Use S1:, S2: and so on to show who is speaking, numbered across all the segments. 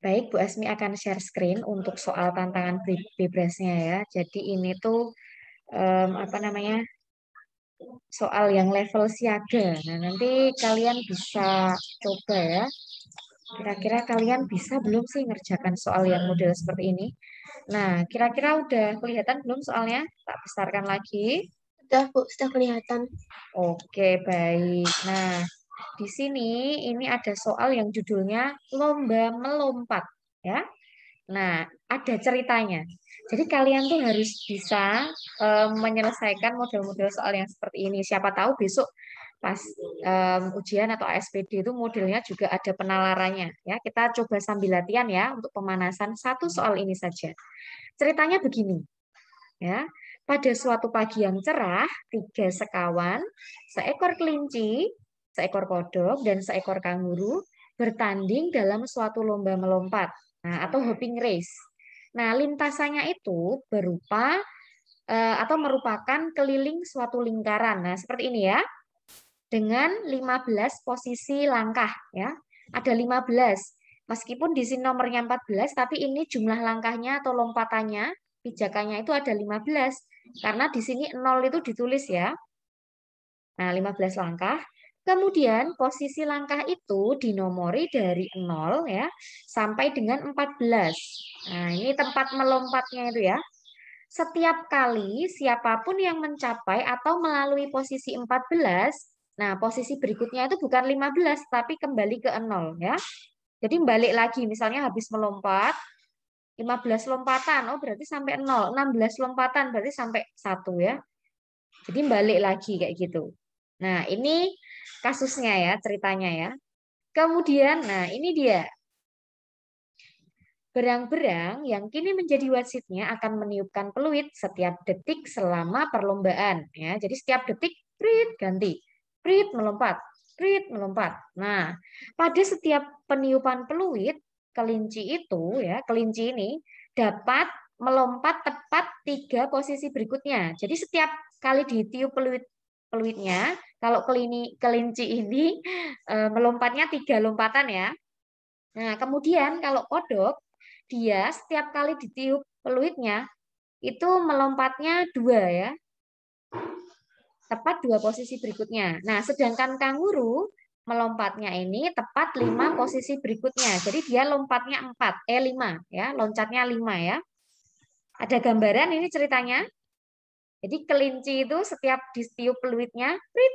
S1: Baik, Bu Asmi akan share screen untuk soal tantangan bebasnya ya. Jadi ini tuh apa namanya, soal yang level siaga. Nah, nanti kalian bisa coba ya. Kira-kira kalian bisa belum sih ngerjakan soal yang model seperti ini? Nah, kira-kira udah kelihatan belum soalnya? Tak besarkan lagi.
S2: Sudah, Bu, sudah kelihatan.
S1: Oke, baik. Nah, di sini ini ada soal yang judulnya lomba melompat ya. Nah, ada ceritanya. Jadi kalian tuh harus bisa menyelesaikan model-model soal yang seperti ini. Siapa tahu besok pas ujian atau ASPD itu modelnya juga ada penalarannya ya. Kita coba sambil latihan ya untuk pemanasan satu soal ini saja. Ceritanya begini ya. Pada suatu pagi yang cerah, tiga sekawan, seekor kelinci, seekor kodok, dan seekor kanguru bertanding dalam suatu lomba melompat, nah, atau hopping race. Nah, lintasannya itu berupa atau merupakan keliling suatu lingkaran. Nah, seperti ini ya, dengan 15 posisi langkah ya. Ada 15. Meskipun di sini nomornya 14, tapi ini jumlah langkahnya atau lompatannya, pijakannya itu ada 15. Karena di sini 0 itu ditulis ya. Nah, 15 langkah. Kemudian posisi langkah itu dinomori dari 0 ya sampai dengan 14. Nah, ini tempat melompatnya itu ya. Setiap kali siapapun yang mencapai atau melalui posisi 14, nah posisi berikutnya itu bukan 15 tapi kembali ke 0 ya. Jadi balik lagi misalnya habis melompat 15 lompatan, oh berarti sampai 0, 16 lompatan berarti sampai 1 ya. Jadi balik lagi kayak gitu. Nah, ini kasusnya ya, ceritanya ya. Kemudian, nah ini dia. Berang-berang yang kini menjadi wasitnya akan meniupkan peluit setiap detik selama perlombaan. Ya, jadi setiap detik, prit, ganti. Prit, melompat. Prit, melompat. Nah, pada setiap peniupan peluit, kelinci itu, ya, kelinci ini dapat melompat tepat 3 posisi berikutnya. Jadi setiap kali ditiup peluitnya, kalau kelinci ini melompatnya 3 lompatan ya. Nah, kemudian kalau kodok, dia setiap kali ditiup peluitnya, itu melompatnya 2 ya, tepat 2 posisi berikutnya. Nah, sedangkan kanguru melompatnya ini tepat 5 posisi berikutnya. Jadi dia lompatnya 5 ya, loncatnya 5 ya. Ada gambaran ini ceritanya. Jadi kelinci itu setiap ditiup peluitnya, prit.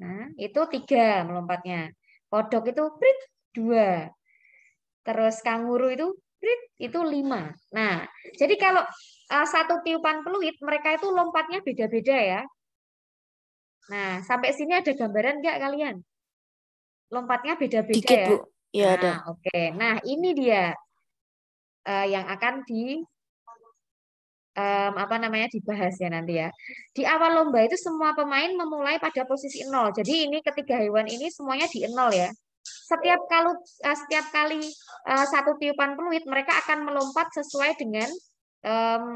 S1: Nah, itu 3 melompatnya. Kodok itu prit 2. Terus kanguru itu prit itu 5. Nah, jadi kalau satu tiupan peluit mereka itu lompatnya beda-beda ya. Nah, sampai sini ada gambaran nggak kalian? Lompatnya beda-beda
S2: Dikit,
S1: ya.
S2: Bu. Ya,
S1: Nah,
S2: ada.
S1: oke. Nah, ini dia yang akan apa namanya dibahas ya nanti ya. Di awal lomba itu semua pemain memulai pada posisi 0. Jadi ini ketiga hewan ini semuanya di 0 ya. Setiap kali satu tiupan peluit mereka akan melompat sesuai dengan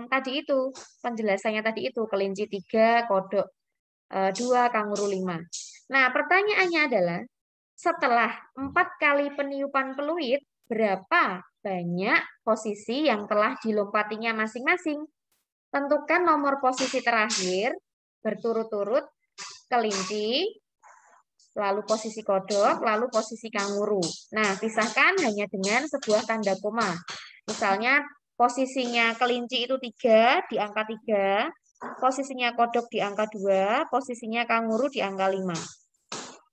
S1: tadi itu penjelasannya tadi itu kelinci 3, kodok 2, kanguru 5. Nah, pertanyaannya adalah setelah 4 kali peniupan peluit berapa banyak posisi yang telah dilompatinya masing-masing? Tentukan nomor posisi terakhir berturut-turut kelinci, lalu posisi kodok, lalu posisi kanguru. Nah, pisahkan hanya dengan sebuah tanda koma. Misalnya posisinya kelinci itu 3 di angka 3, posisinya kodok di angka 2, posisinya kanguru di angka 5.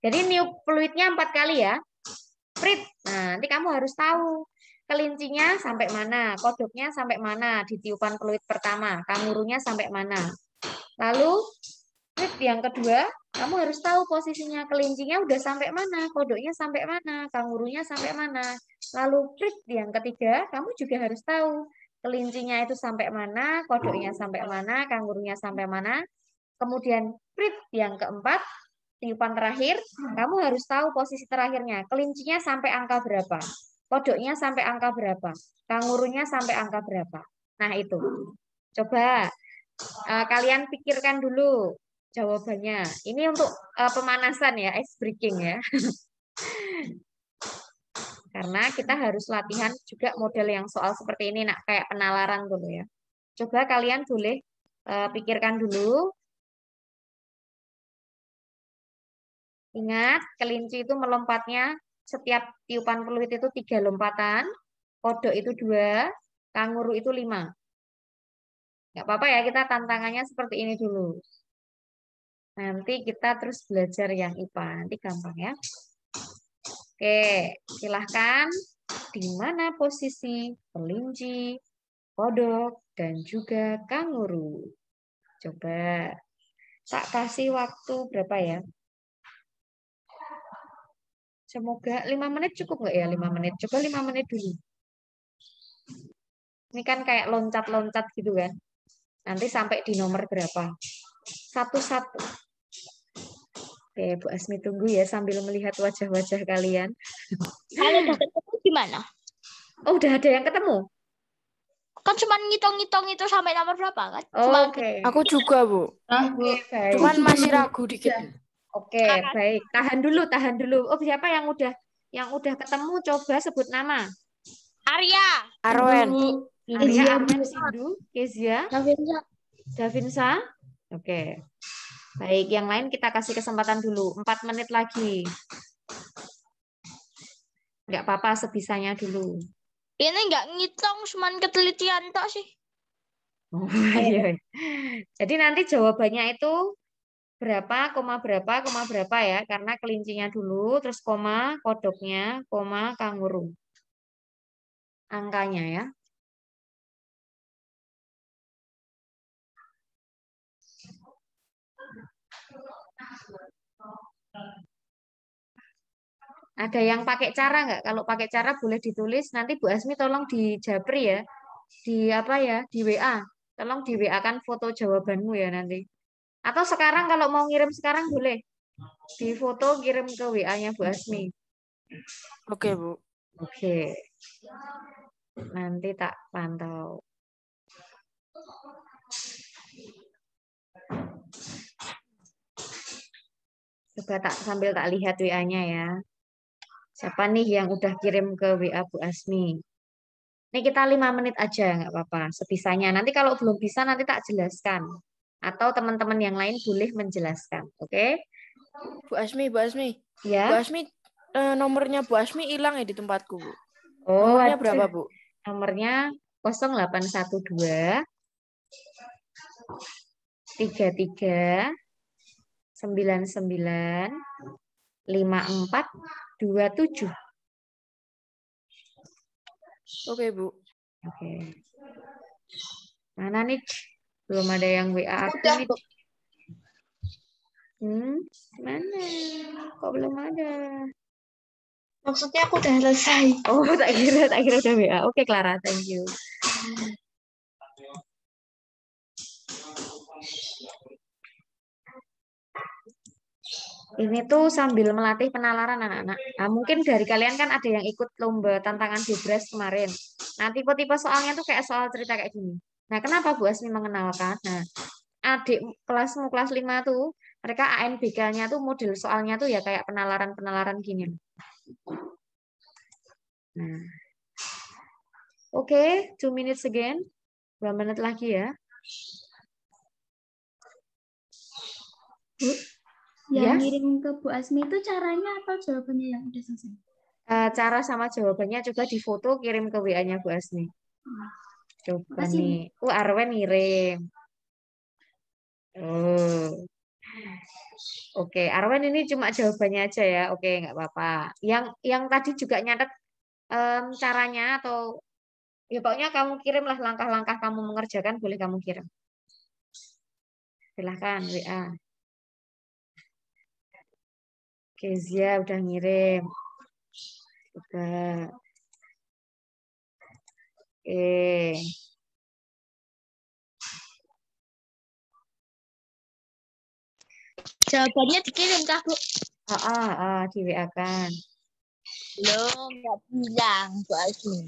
S1: Jadi niup peluitnya 4 kali ya. Prit. Nah, nanti kamu harus tahu kelincinya sampai mana, kodoknya sampai mana di tiupan peluit pertama, kangurunya sampai mana. Lalu prit yang kedua, kamu harus tahu posisinya kelincinya udah sampai mana, kodoknya sampai mana, kangurunya sampai mana. Lalu prit yang ketiga, kamu juga harus tahu kelincinya itu sampai mana, kodoknya sampai mana, kangurunya sampai mana. Kemudian prit yang keempat, tiupan terakhir, kamu harus tahu posisi terakhirnya. Kelincinya sampai angka berapa? Kodoknya sampai angka berapa? Kangurunya sampai angka berapa? Nah, itu. Coba kalian pikirkan dulu jawabannya. Ini untuk pemanasan ya, ice breaking ya. Karena kita harus latihan juga model yang soal seperti ini, nak, kayak penalaran dulu ya. Coba kalian boleh pikirkan dulu. Ingat, kelinci itu melompatnya setiap tiupan peluit itu 3 lompatan, kodok itu 2, kanguru itu 5. Nggak apa-apa ya, kita tantangannya seperti ini dulu. Nanti kita terus belajar yang IPA, nanti gampang ya. Oke, silahkan. Di mana posisi kelinci, kodok, dan juga kanguru? Coba tak kasih waktu berapa ya? Semoga 5 menit cukup nggak ya? 5 menit. Coba 5 menit dulu. Ini kan kayak loncat-loncat gitu kan. Nanti sampai di nomor berapa? Satu-satu. Oke, Bu Asmi tunggu ya sambil melihat wajah-wajah kalian.
S3: Kalau udah ketemu gimana?
S1: Oh, udah ada yang ketemu?
S3: Kan cuma ngitung-ngitung itu sampai nomor berapa kan?
S1: Oke.
S4: Aku juga, Bu.
S1: Oke, baik.
S4: Cuman masih ragu dikit.
S1: Oke, baik. Tahan dulu. Oh, siapa yang udah ketemu? Coba sebut nama.
S3: Arya.
S4: Arwen.
S1: Arya, Arwen, Sindu, Kezia,
S2: Davinsa.
S1: Davinsa. Oke. Baik, yang lain kita kasih kesempatan dulu. 4 menit lagi. Nggak apa-apa, sebisanya dulu.
S3: Ini nggak ngitung, cuma ketelitian tok sih.
S1: Oh, iya. Jadi nanti jawabannya itu berapa, koma berapa ya. Karena kelincinya dulu, terus koma, kodoknya, koma, kanguru. Angkanya ya. Ada yang pakai cara nggak? Kalau pakai cara boleh ditulis. Nanti Bu Asmi tolong di Japri ya. Di apa ya? Di WA. Tolong di WA kan foto jawabanmu ya nanti. Atau sekarang kalau mau ngirim sekarang boleh. Di foto kirim ke WA-nya Bu Asmi.
S4: Oke, Bu.
S1: Oke. Nanti tak pantau. Coba sambil tak lihat WA-nya ya. Siapa nih yang udah kirim ke WA Bu Asmi? Ini kita 5 menit aja, nggak apa-apa. Sebisanya. Nanti kalau belum bisa, nanti tak jelaskan. Atau teman-teman yang lain boleh menjelaskan. Oke?
S4: Bu Asmi. Bu
S1: Ya.
S4: Asmi, nomornya Bu Asmi hilang ya di tempatku, Bu.
S1: Oh,
S4: Nomornya berapa, Bu?
S1: Nomornya 0812 33 99 5427.
S4: Oke, Bu.
S1: Oke. Mana nih? Belum ada yang WA aku
S2: Udah,
S1: nih.
S2: Bu.
S1: Mana? Kok belum ada?
S2: Maksudnya aku udah selesai.
S1: Oh, tak kira udah WA. Oke, Clara, thank you. Ini tuh sambil melatih penalaran anak-anak. Nah, mungkin dari kalian kan ada yang ikut lomba tantangan Bebras kemarin. Nah, tipe-tipe soalnya tuh kayak soal cerita kayak gini. Nah, kenapa Bu Asmi mengenalkan? Nah, adik kelasmu kelas 5 tuh, mereka ANBK-nya tuh model soalnya tuh ya kayak penalaran-penalaran gini. Nah, oke, 2 minutes again. 2 menit lagi ya. Bu,
S5: Yang
S1: ya?
S5: ngirim ke Bu Asmi itu caranya atau jawabannya yang udah selesai?
S1: Cara sama jawabannya coba difoto kirim ke WA-nya Bu Asmi. Coba
S5: Makasih, Bu.
S1: nih. Arwen ngirim. Oh. Oke, Arwen ini cuma jawabannya aja ya. Oke, nggak apa-apa. Yang tadi juga nyatet caranya atau ya pokoknya kamu kirimlah langkah-langkah kamu mengerjakan boleh kamu kirim. Silahkan WA. Kezia udah ngirim. Coba.
S3: Jawabannya dikirim kah, Bu?
S1: Di WA kan.
S3: Belum, nggak bilang, Bu Asmi.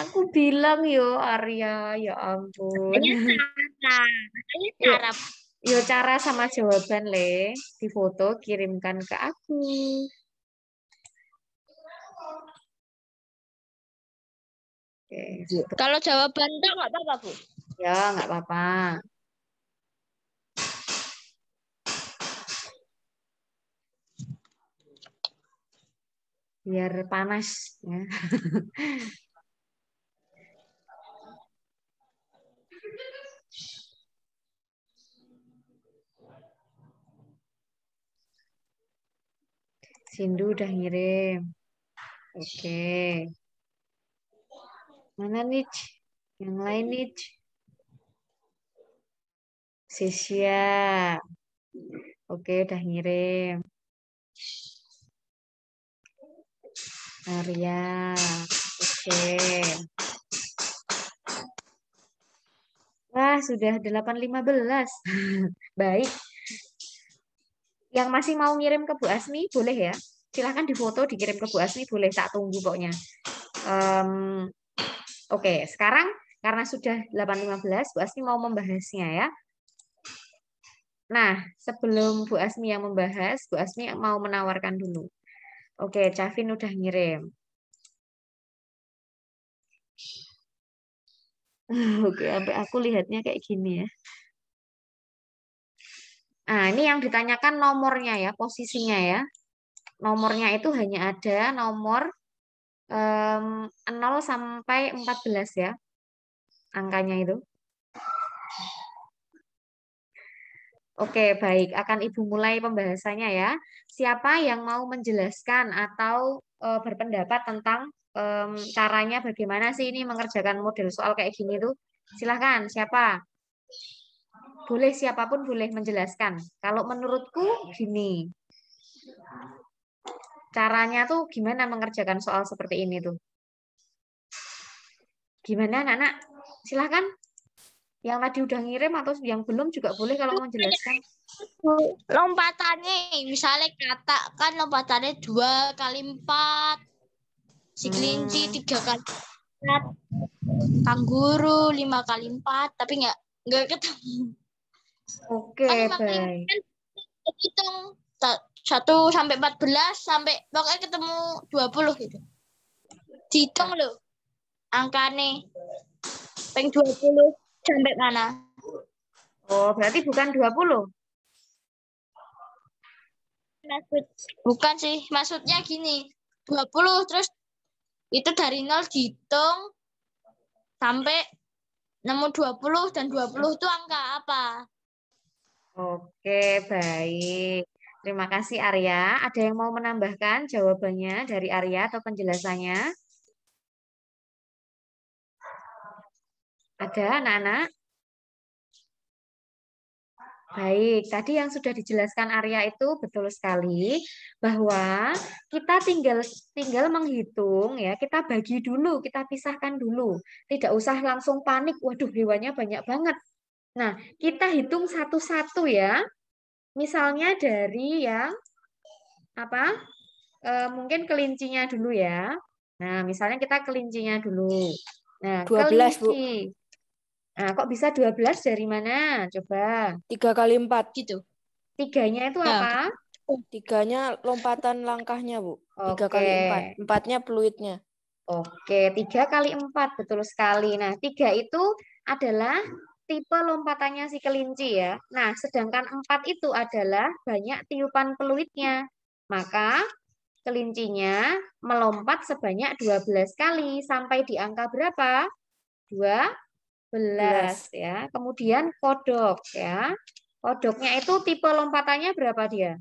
S1: Aku bilang yo Arya, ya ampun.
S3: Ini cara.
S1: Yo cara sama jawaban le, di foto kirimkan ke aku. Oke.
S3: Kalau jawaban tak nggak apa-apa, Bu.
S1: Ya, nggak apa-apa. Biar panas ya. Sindu udah ngirim. Oke. Mana nih? Yang lain nih? Sisya. Oke, udah ngirim. Arya. Oke. Wah, sudah 8.15. Baik. Yang masih mau ngirim ke Bu Asmi, boleh ya? Silahkan difoto, dikirim ke Bu Asmi, boleh. Tak tunggu pokoknya. Oke, sekarang karena sudah 8.15, Bu Asmi mau membahasnya ya. Nah, sebelum Bu Asmi yang membahas, Bu Asmi mau menawarkan dulu. Oke, Cavin udah ngirim. Oke, sampai aku lihatnya kayak gini ya. Nah, ini yang ditanyakan nomornya ya, posisinya ya. Nomornya itu hanya ada nomor 0 sampai 14 ya. Angkanya itu. Oke, baik. Akan Ibu mulai pembahasannya ya. Siapa yang mau menjelaskan atau berpendapat tentang caranya bagaimana sih ini mengerjakan model soal kayak gini tuh? Silahkan, siapa? Boleh, siapapun boleh menjelaskan. Kalau menurutku gini. Caranya tuh gimana mengerjakan soal seperti ini tuh? Gimana anak-anak? Silahkan. Yang tadi udah ngirim atau yang belum juga boleh kalau mau menjelaskan.
S3: Lompatannya, misalnya katakan lompatannya 2 kali 4, si kelinci 3 kali 4, kanguru 5 kali 4, tapi nggak ketemu.
S1: Oke,
S3: Kan
S1: baik.
S3: hitung 1 sampai 14 sampai pokoknya ketemu 20 gitu. Dihitung loh angkanya. Peng 20 sampai mana?
S1: Oh, berarti bukan 20.
S3: Bukan sih, maksudnya gini. 20 terus itu dari 0 dihitung sampai nemu 20 dan 20 itu angka apa?
S1: Oke, baik. Terima kasih Arya. Ada yang mau menambahkan jawabannya dari Arya atau penjelasannya? Ada anak-anak? Baik, tadi yang sudah dijelaskan Arya itu betul sekali bahwa kita tinggal menghitung ya, kita bagi dulu, kita pisahkan dulu. Tidak usah langsung panik, waduh hewannya banyak banget. Nah, kita hitung satu-satu ya. Misalnya dari yang apa? Mungkin kelincinya dulu ya. Nah, misalnya kita kelincinya dulu. Nah,
S4: 12, Bu.
S1: kelinci. Nah, kok bisa 12 dari mana? Coba.
S4: 3 kali 4.
S3: Gitu.
S1: Tiganya itu
S3: Ya.
S1: apa?
S4: 3-nya lompatan langkahnya, Bu. 3
S1: Oke.
S4: kali 4. 4-nya peluitnya.
S1: Oke, 3 kali 4. Betul sekali. Nah, 3 itu adalah tipe lompatannya si kelinci ya. Nah, sedangkan 4 itu adalah banyak tiupan peluitnya. Maka kelincinya melompat sebanyak 12 kali. Sampai di angka berapa? 12 ya. Kemudian kodok ya. Kodoknya itu tipe lompatannya berapa dia?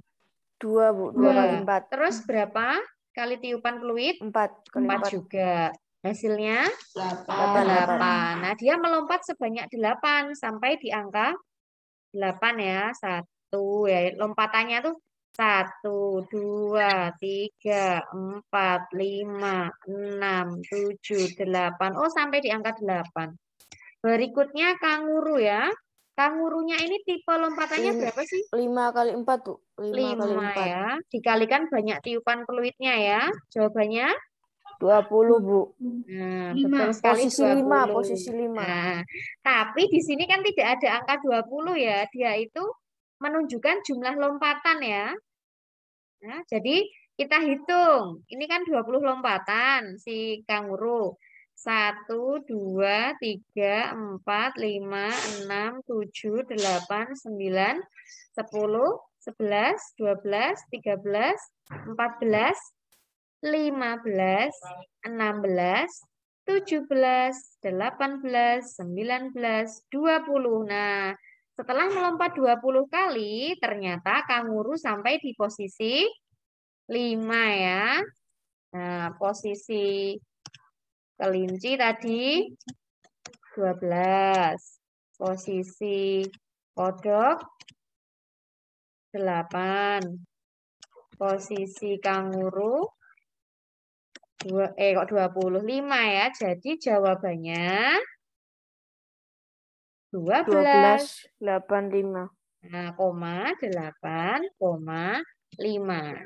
S4: 2, Bu. 2 kali 4.
S1: Terus berapa kali tiupan peluit?
S4: 4 kali
S1: 4
S4: 4.
S1: juga. Hasilnya
S4: 8.
S1: 8. Nah, dia melompat sebanyak 8 sampai di angka 8 ya. 1 ya. Lompatannya tuh 1, 2, 3, 4, 5, 6, 7, 8. Oh, sampai di angka 8. Berikutnya kanguru ya. Kangurunya ini tipe lompatannya berapa sih?
S4: 5 kali 4, Bu. 5 kali
S1: 5
S4: 4.
S1: ya. Dikalikan banyak tiupan peluitnya ya. Jawabannya
S4: 20, Bu.
S1: nah,
S5: 5.
S1: betul sekali
S4: Posisi
S1: 20.
S4: 5, posisi 5.
S1: Nah, tapi di sini kan tidak ada angka 20 ya. Dia itu menunjukkan jumlah lompatan ya. Nah, jadi kita hitung. Ini kan 20 lompatan si kanguru. 1, 2, 3, 4, 5, 6, 7, 8, 9, 10, 11, 12, 13, 14, 15, 16, 17, 18, 19, 20. Nah, setelah melompat 20 kali, ternyata kanguru sampai di posisi 5 ya. Nah, posisi kelinci tadi 12. Posisi kodok 8. Posisi kanguru kok 25 ya. Jadi jawabannya 12.
S4: 12,85.
S1: Nah, koma 8,5.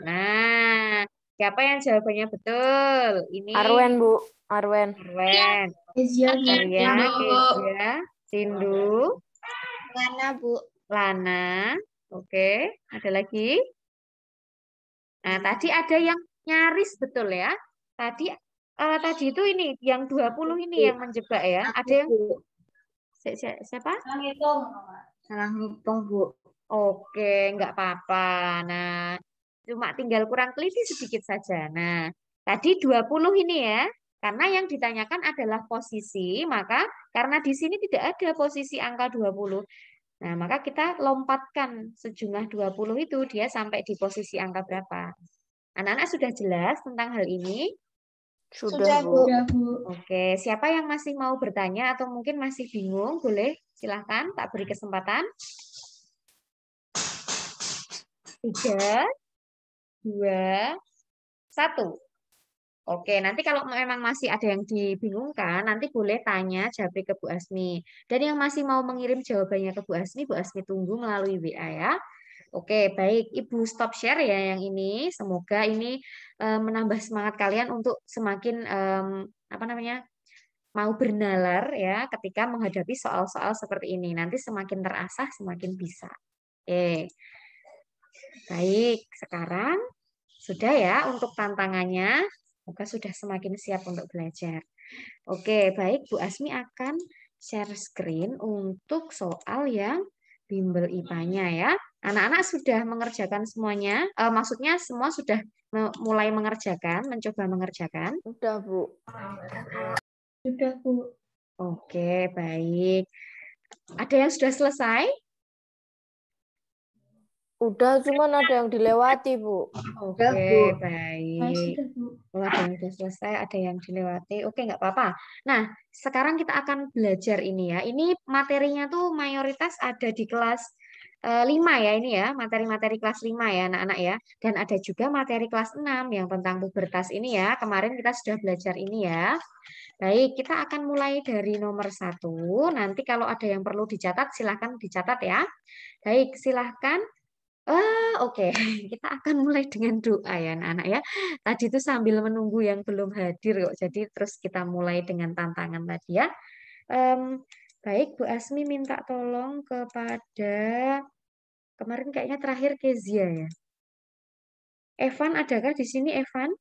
S1: Nah, siapa yang jawabannya betul? Ini
S4: Arwen, Bu. Arwen.
S1: Arwen.
S5: Kezia, Bu.
S1: Arya, Kezia, Sindu,
S3: Mana, Bu?
S1: Lana. Oke, ada lagi? Nah, tadi ada yang nyaris betul ya. Tadi itu ini yang 20 ini yang menjebak ya. Ada yang siapa?
S2: Salah ngitung, Bu.
S1: Oke, nggak apa-apa. Nah, cuma tinggal kurang teliti sedikit saja. Nah, tadi 20 ini ya. Karena yang ditanyakan adalah posisi, maka karena di sini tidak ada posisi angka 20. Nah, maka kita lompatkan sejumlah 20 itu dia sampai di posisi angka berapa. Anak-anak sudah jelas tentang hal ini?
S4: Sudah, Bu.
S5: Sudah, Bu.
S1: Oke, siapa yang masih mau bertanya atau mungkin masih bingung, boleh silahkan, tak beri kesempatan. 3, 2, 1. Oke, nanti kalau memang masih ada yang dibingungkan, nanti boleh tanya Japri ke Bu Asmi. Dan yang masih mau mengirim jawabannya ke Bu Asmi tunggu melalui WA ya. Oke, baik. Ibu stop share ya yang ini. Semoga ini menambah semangat kalian untuk semakin mau bernalar ya ketika menghadapi soal-soal seperti ini. Nanti semakin terasah, semakin bisa. Oke. Baik, sekarang sudah ya untuk tantangannya. Semoga sudah semakin siap untuk belajar. Oke, baik. Bu Asmi akan share screen untuk soal yang bimbel IPA-nya ya. Anak-anak sudah mengerjakan semuanya? Maksudnya semua sudah mulai mengerjakan, mencoba mengerjakan?
S4: Sudah, Bu.
S5: Sudah, Bu.
S1: Oke, baik. Ada yang sudah selesai?
S4: Udah, cuman ada yang dilewati, Bu.
S1: Oke,
S5: Saya
S1: baik.
S5: sudah, Bu.
S1: Oh, ada yang sudah selesai, ada yang dilewati. Oke, nggak apa-apa. Nah, sekarang kita akan belajar ini ya. Ini materinya tuh mayoritas ada di kelas 5 ya ini ya, materi-materi kelas 5 ya anak-anak ya. Dan ada juga materi kelas 6 yang tentang pubertas ini ya. Kemarin kita sudah belajar ini ya. Baik, kita akan mulai dari nomor 1. Nanti kalau ada yang perlu dicatat, silahkan dicatat ya. Baik, silahkan. Oke. Kita akan mulai dengan doa ya anak-anak ya. Tadi itu sambil menunggu yang belum hadir kok. Jadi terus kita mulai dengan tantangan tadi ya. Baik, Bu Asmi minta tolong kepada kemarin kayaknya terakhir Kezia ya. Evan adakah di sini Evan?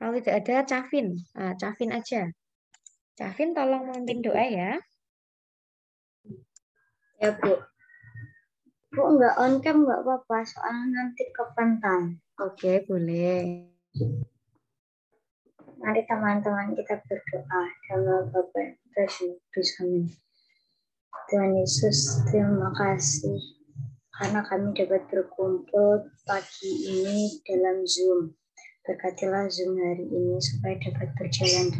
S1: Kalau tidak ada Cavin. Cavin aja. Cavin tolong memimpin doa ya.
S2: Ya, Bu. Bu, nggak on cam nggak apa-apa, soalnya nanti kepantan.
S1: Oke, boleh.
S2: Mari teman-teman kita berdoa. Dalam Bapak Yesus, amin. Tuhan Yesus, terima kasih karena kami dapat berkumpul pagi ini dalam Zoom. Berkatilah Zoom hari ini supaya dapat berjalan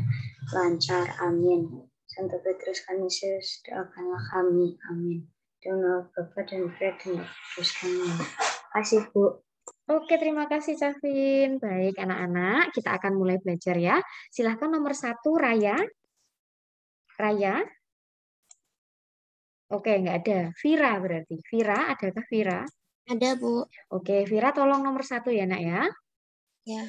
S2: lancar. Amin. Santo Petrus kami Yesus, doakanlah kami. Amin. Dalam Bapa dan Putra dan Roh Kudus. Amin. Kasih, Bu.
S1: Oke, terima kasih Cavin. Baik, anak-anak, kita akan mulai belajar ya. Silahkan nomor 1, Raya. Raya. Oke, nggak ada. Vira berarti. Vira, adakah Vira?
S3: Ada, Bu.
S1: Oke, Vira tolong nomor 1 ya, nak ya.
S3: Ya.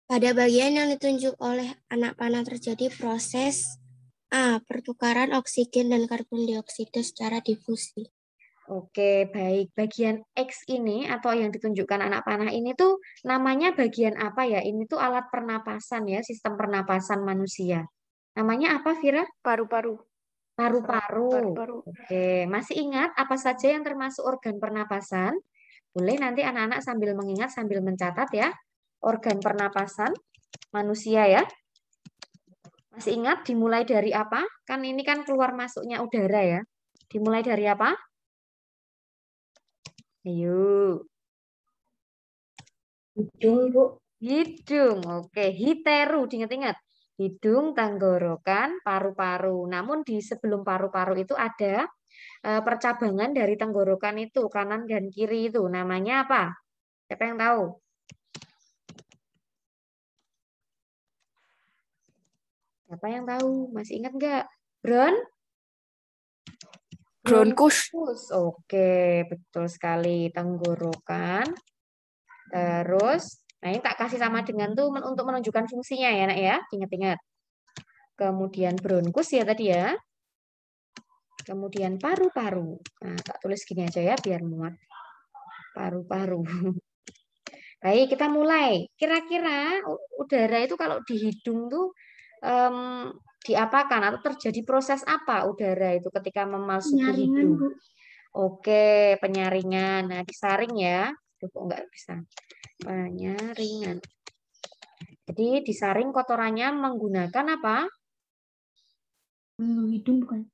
S3: Pada bagian yang ditunjuk oleh anak panah terjadi proses A. Pertukaran oksigen dan karbon dioksida secara difusi.
S1: Oke, baik. Bagian X ini atau yang ditunjukkan anak panah ini tuh namanya bagian apa ya? Ini tuh alat pernapasan ya, sistem pernapasan manusia. Namanya apa, Vira?
S4: Paru-paru.
S1: Paru-paru.
S4: Paru-paru.
S1: Oke, masih ingat apa saja yang termasuk organ pernapasan? Boleh nanti anak-anak sambil mengingat, sambil mencatat ya. Organ pernapasan manusia ya. Masih ingat dimulai dari apa? Kan ini kan keluar masuknya udara ya. Dimulai dari apa? Ayo.
S2: Hidung, Bu.
S1: Hidung. Oke, hiteru diingat-ingat. Hidung, tenggorokan, paru-paru. Namun di sebelum paru-paru itu ada percabangan dari tenggorokan itu, kanan dan kiri itu. Namanya apa? Siapa yang tahu? Siapa yang tahu? Masih ingat nggak?
S4: Bronkus.
S1: Oke, betul sekali. Tenggorokan. Terus, nah ini tak kasih sama dengan tuh untuk menunjukkan fungsinya ya, nak ya. Ingat-ingat. Kemudian bronkus ya tadi ya. Kemudian paru-paru. Nah, tak tulis gini aja ya biar muat. Paru-paru. Baik, kita mulai. Kira-kira udara itu kalau di hidung tuh diapakan atau terjadi proses apa udara itu ketika memasuki
S5: Penyaringan,
S1: hidung?
S5: Bu.
S1: Oke, penyaringan. Nah, disaring ya. Duh, kok nggak bisa. Penyaringan. Jadi disaring kotorannya menggunakan apa?
S5: Hidung bukan?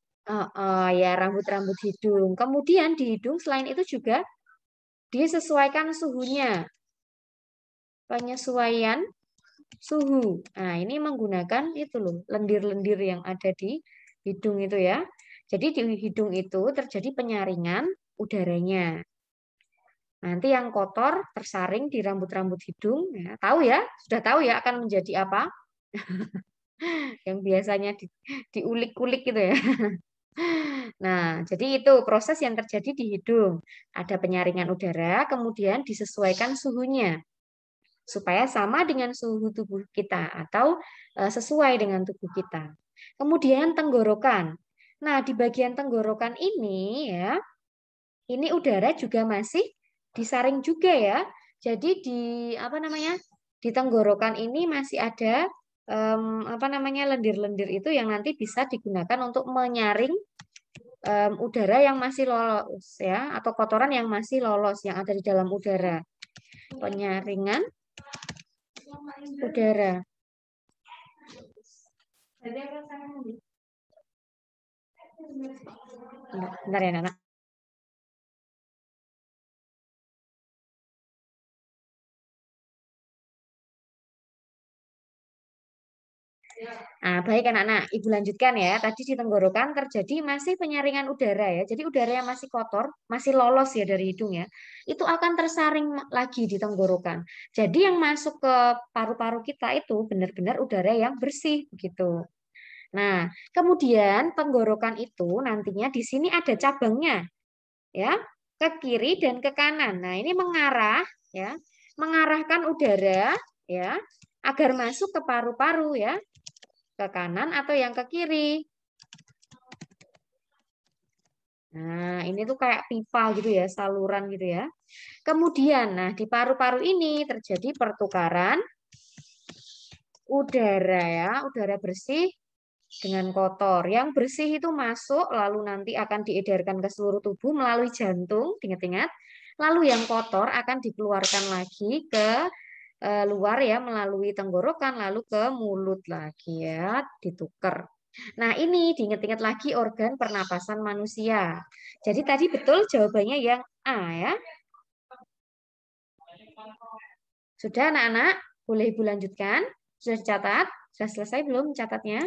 S1: Ya, rambut-rambut hidung. Kemudian di hidung selain itu juga disesuaikan suhunya. Penyesuaian suhu. Nah, ini menggunakan itu loh, lendir-lendir yang ada di hidung itu ya. Jadi di hidung itu terjadi penyaringan udaranya. Nanti yang kotor tersaring di rambut-rambut hidung. Ya, tahu ya? Sudah tahu ya akan menjadi apa? Yang biasanya diulik-ulik gitu ya. Nah, jadi itu proses yang terjadi di hidung. Ada penyaringan udara, kemudian disesuaikan suhunya supaya sama dengan suhu tubuh kita atau sesuai dengan tubuh kita. Kemudian tenggorokan. Nah, di bagian tenggorokan ini ya, ini udara juga masih disaring juga ya. Jadi di apa namanya? Di tenggorokan ini masih ada apa namanya lendir-lendir itu yang nanti bisa digunakan untuk menyaring udara yang masih lolos ya atau kotoran yang masih lolos yang ada di dalam udara. Penyaringan udara. Bentar ya, Nana. Nah, baik anak-anak, Ibu lanjutkan ya. Tadi di tenggorokan terjadi masih penyaringan udara ya. Jadi udara yang masih kotor, masih lolos ya dari hidung ya, itu akan tersaring lagi di tenggorokan. Jadi yang masuk ke paru-paru kita itu benar-benar udara yang bersih begitu. Nah, kemudian tenggorokan itu nantinya di sini ada cabangnya ya, ke kiri dan ke kanan. Nah, ini mengarah ya, mengarahkan udara ya agar masuk ke paru-paru ya, ke kanan atau yang ke kiri. Nah, ini tuh kayak pipa gitu ya, saluran gitu ya. Kemudian, nah di paru-paru ini terjadi pertukaran udara ya, udara bersih dengan kotor. Yang bersih itu masuk, lalu nanti akan diedarkan ke seluruh tubuh melalui jantung, ingat-ingat. Lalu yang kotor akan dikeluarkan lagi ke luar ya, melalui tenggorokan, lalu ke mulut lagi ya, ditukar. Nah, ini diingat-ingat lagi organ pernapasan manusia. Jadi tadi betul jawabannya yang A ya. Sudah anak-anak? Boleh Ibu lanjutkan? Sudah dicatat? Sudah selesai belum catatnya?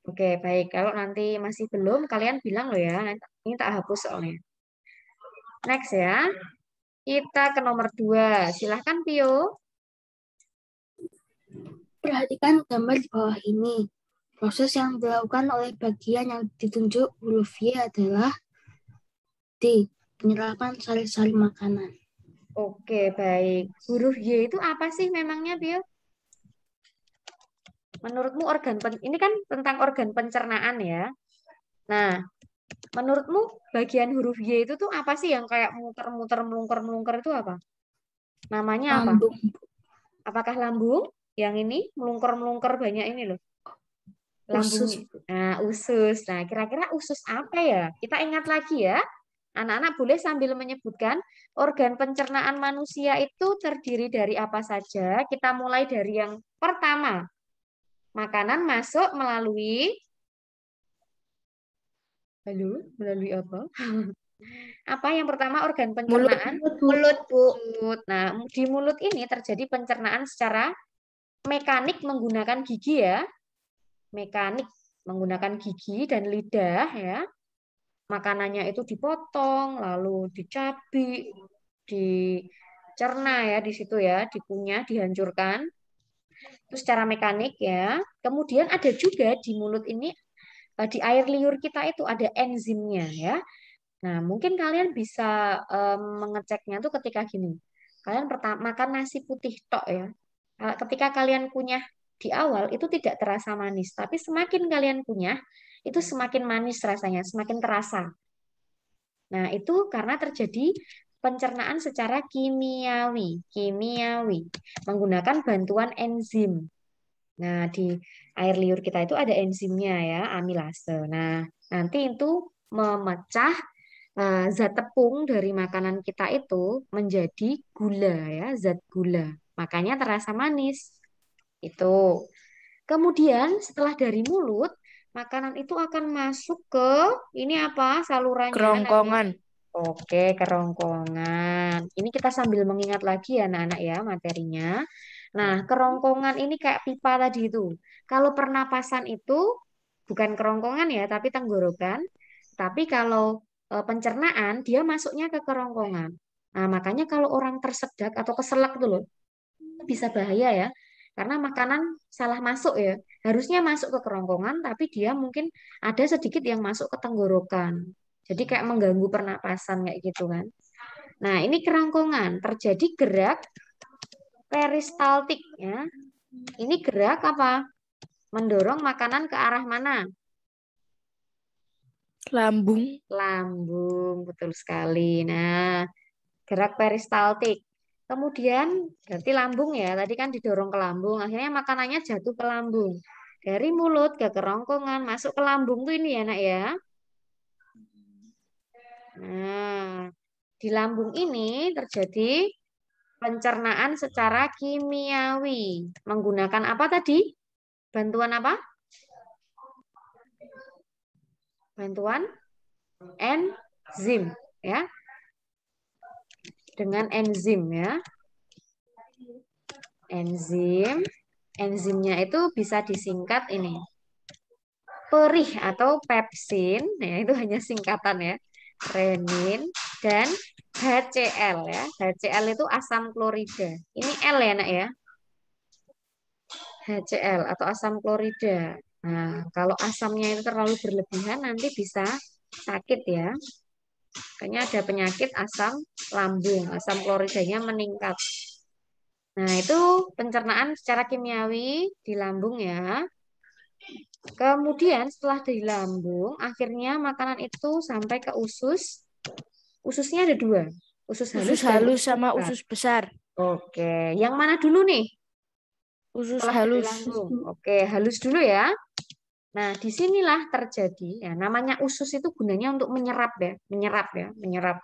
S1: Oke, baik. Kalau nanti masih belum, kalian bilang loh ya. Ini tak hapus soalnya. Next ya. Kita ke nomor 2. Silahkan, Pio.
S6: Perhatikan gambar di bawah ini. Proses yang dilakukan oleh bagian yang ditunjuk huruf Y adalah D. Penyerapan sari-sari makanan.
S1: Oke, baik. Huruf Y itu apa sih memangnya, Pio? Menurutmu ini kan tentang organ pencernaan ya. Nah, Menurutmu bagian huruf Y itu tuh apa sih yang kayak muter-muter, melungker-melungker itu apa? Namanya apa?
S6: Lambung.
S1: Apakah lambung? Yang ini melungker-melungker banyak ini loh.
S6: Usus.
S1: Lambungnya. Nah, usus. Nah, kira-kira usus apa ya? Kita ingat lagi ya. Anak-anak boleh sambil menyebutkan organ pencernaan manusia itu terdiri dari apa saja. Kita mulai dari yang pertama. Makanan masuk melalui melalui apa? Apa yang pertama organ
S4: Mulut.
S1: pencernaan?
S3: Mulut, Bu.
S1: Mulut. Nah, di mulut ini terjadi pencernaan secara mekanik menggunakan gigi ya. Mekanik menggunakan gigi dan lidah ya. Makanannya itu dipotong, lalu dicabik, dicerna ya di situ ya, dikunyah, dihancurkan. Itu secara mekanik ya. Kemudian ada juga di mulut ini di air liur kita itu ada enzimnya ya. Nah, mungkin kalian bisa mengeceknya tuh ketika gini. Kalian pertama makan nasi putih tok ya. Ketika kalian kunyah di awal itu tidak terasa manis, tapi semakin kalian kunyah itu semakin manis rasanya, semakin terasa. Nah, itu karena terjadi pencernaan secara kimiawi, menggunakan bantuan enzim. Nah, di air liur kita itu ada enzimnya ya, amilase. Nah, nanti itu memecah zat tepung dari makanan kita itu menjadi gula ya, zat gula. Makanya terasa manis. Itu. Kemudian setelah dari mulut, makanan itu akan masuk ke ini apa? Salurannya nanti.
S4: Kerongkongan.
S1: Oke, kerongkongan. Ini kita sambil mengingat lagi ya anak-anak ya materinya. Nah, kerongkongan ini kayak pipa tadi itu. Kalau pernapasan itu bukan kerongkongan ya, tapi tenggorokan. Tapi kalau pencernaan, dia masuknya ke kerongkongan. Nah, makanya kalau orang tersedak atau keselak tuh loh, bisa bahaya ya. Karena makanan salah masuk ya. Harusnya masuk ke kerongkongan, tapi dia mungkin ada sedikit yang masuk ke tenggorokan. Jadi kayak mengganggu pernapasan kayak gitu kan. Nah, ini kerongkongan. Terjadi gerak peristaltik ya. Ini gerak apa? Mendorong makanan ke arah mana?
S4: Lambung.
S1: Lambung, betul sekali. Nah, gerak peristaltik. Kemudian berarti lambung ya, tadi kan didorong ke lambung, akhirnya makanannya jatuh ke lambung. Dari mulut ke kerongkongan, masuk ke lambung tuh ini ya nak ya. Nah, di lambung ini terjadi pencernaan secara kimiawi. Menggunakan apa tadi? Bantuan apa? Bantuan enzim ya. Dengan enzim ya. Enzimnya itu bisa disingkat ini. Perih atau pepsin, ya itu hanya singkatan ya. Renin dan HCl ya. HCl itu asam klorida. Ini L ya nak ya. HCl atau asam klorida. Nah, kalau asamnya itu terlalu berlebihan nanti bisa sakit ya. Kayaknya ada penyakit asam lambung, asam kloridanya meningkat. Nah, itu pencernaan secara kimiawi di lambung ya. Kemudian setelah di lambung, akhirnya makanan itu sampai ke usus. Ususnya ada dua. Usus halus
S4: Usus
S1: dan
S4: halus
S1: usus
S4: sama
S1: besar.
S4: usus besar.
S1: Oke, yang mana dulu nih?
S4: Usus
S1: Setelah dari
S4: halus.
S1: lambung. Oke, halus dulu ya. Nah, disinilah terjadi, ya, namanya usus itu gunanya untuk menyerap ya, menyerap.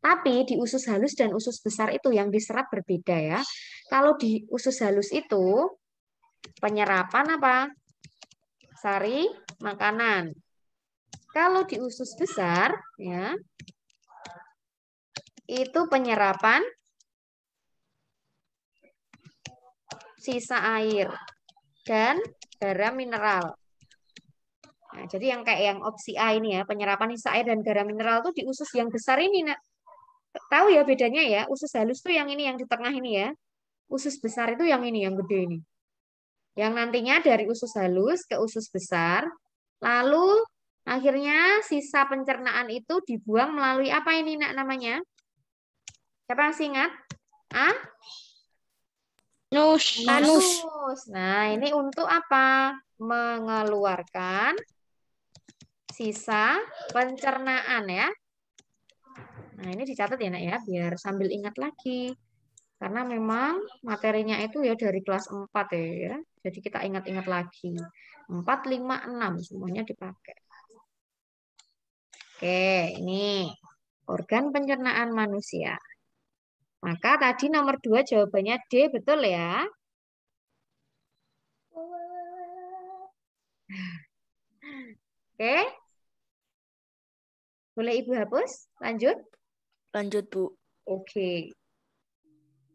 S1: Tapi di usus halus dan usus besar itu yang diserap berbeda ya. Kalau di usus halus itu penyerapan apa? Sari makanan. Kalau di usus besar ya itu penyerapan sisa air dan garam mineral. Nah, jadi yang kayak yang opsi A ini ya, penyerapan sisa air dan garam mineral tuh di usus yang besar ini, nak. Tahu ya bedanya ya, usus halus tuh yang ini yang di tengah ini ya. Usus besar itu yang ini, yang gede ini. Yang nantinya dari usus halus ke usus besar, lalu akhirnya sisa pencernaan itu dibuang melalui apa ini nak namanya? Siapa yang ingat?
S3: Anus.
S1: Nah, ini untuk apa? Mengeluarkan sisa pencernaan ya. Nah, ini dicatat ya, Nak ya, biar sambil ingat lagi. Karena memang materinya itu ya dari kelas 4 ya. Jadi kita ingat-ingat lagi. 4, 5, 6 semuanya dipakai. Oke, ini organ pencernaan manusia. Maka tadi nomor 2 jawabannya D, betul ya? Oke. Boleh Ibu hapus? Lanjut?
S4: Lanjut, Bu.
S1: Oke.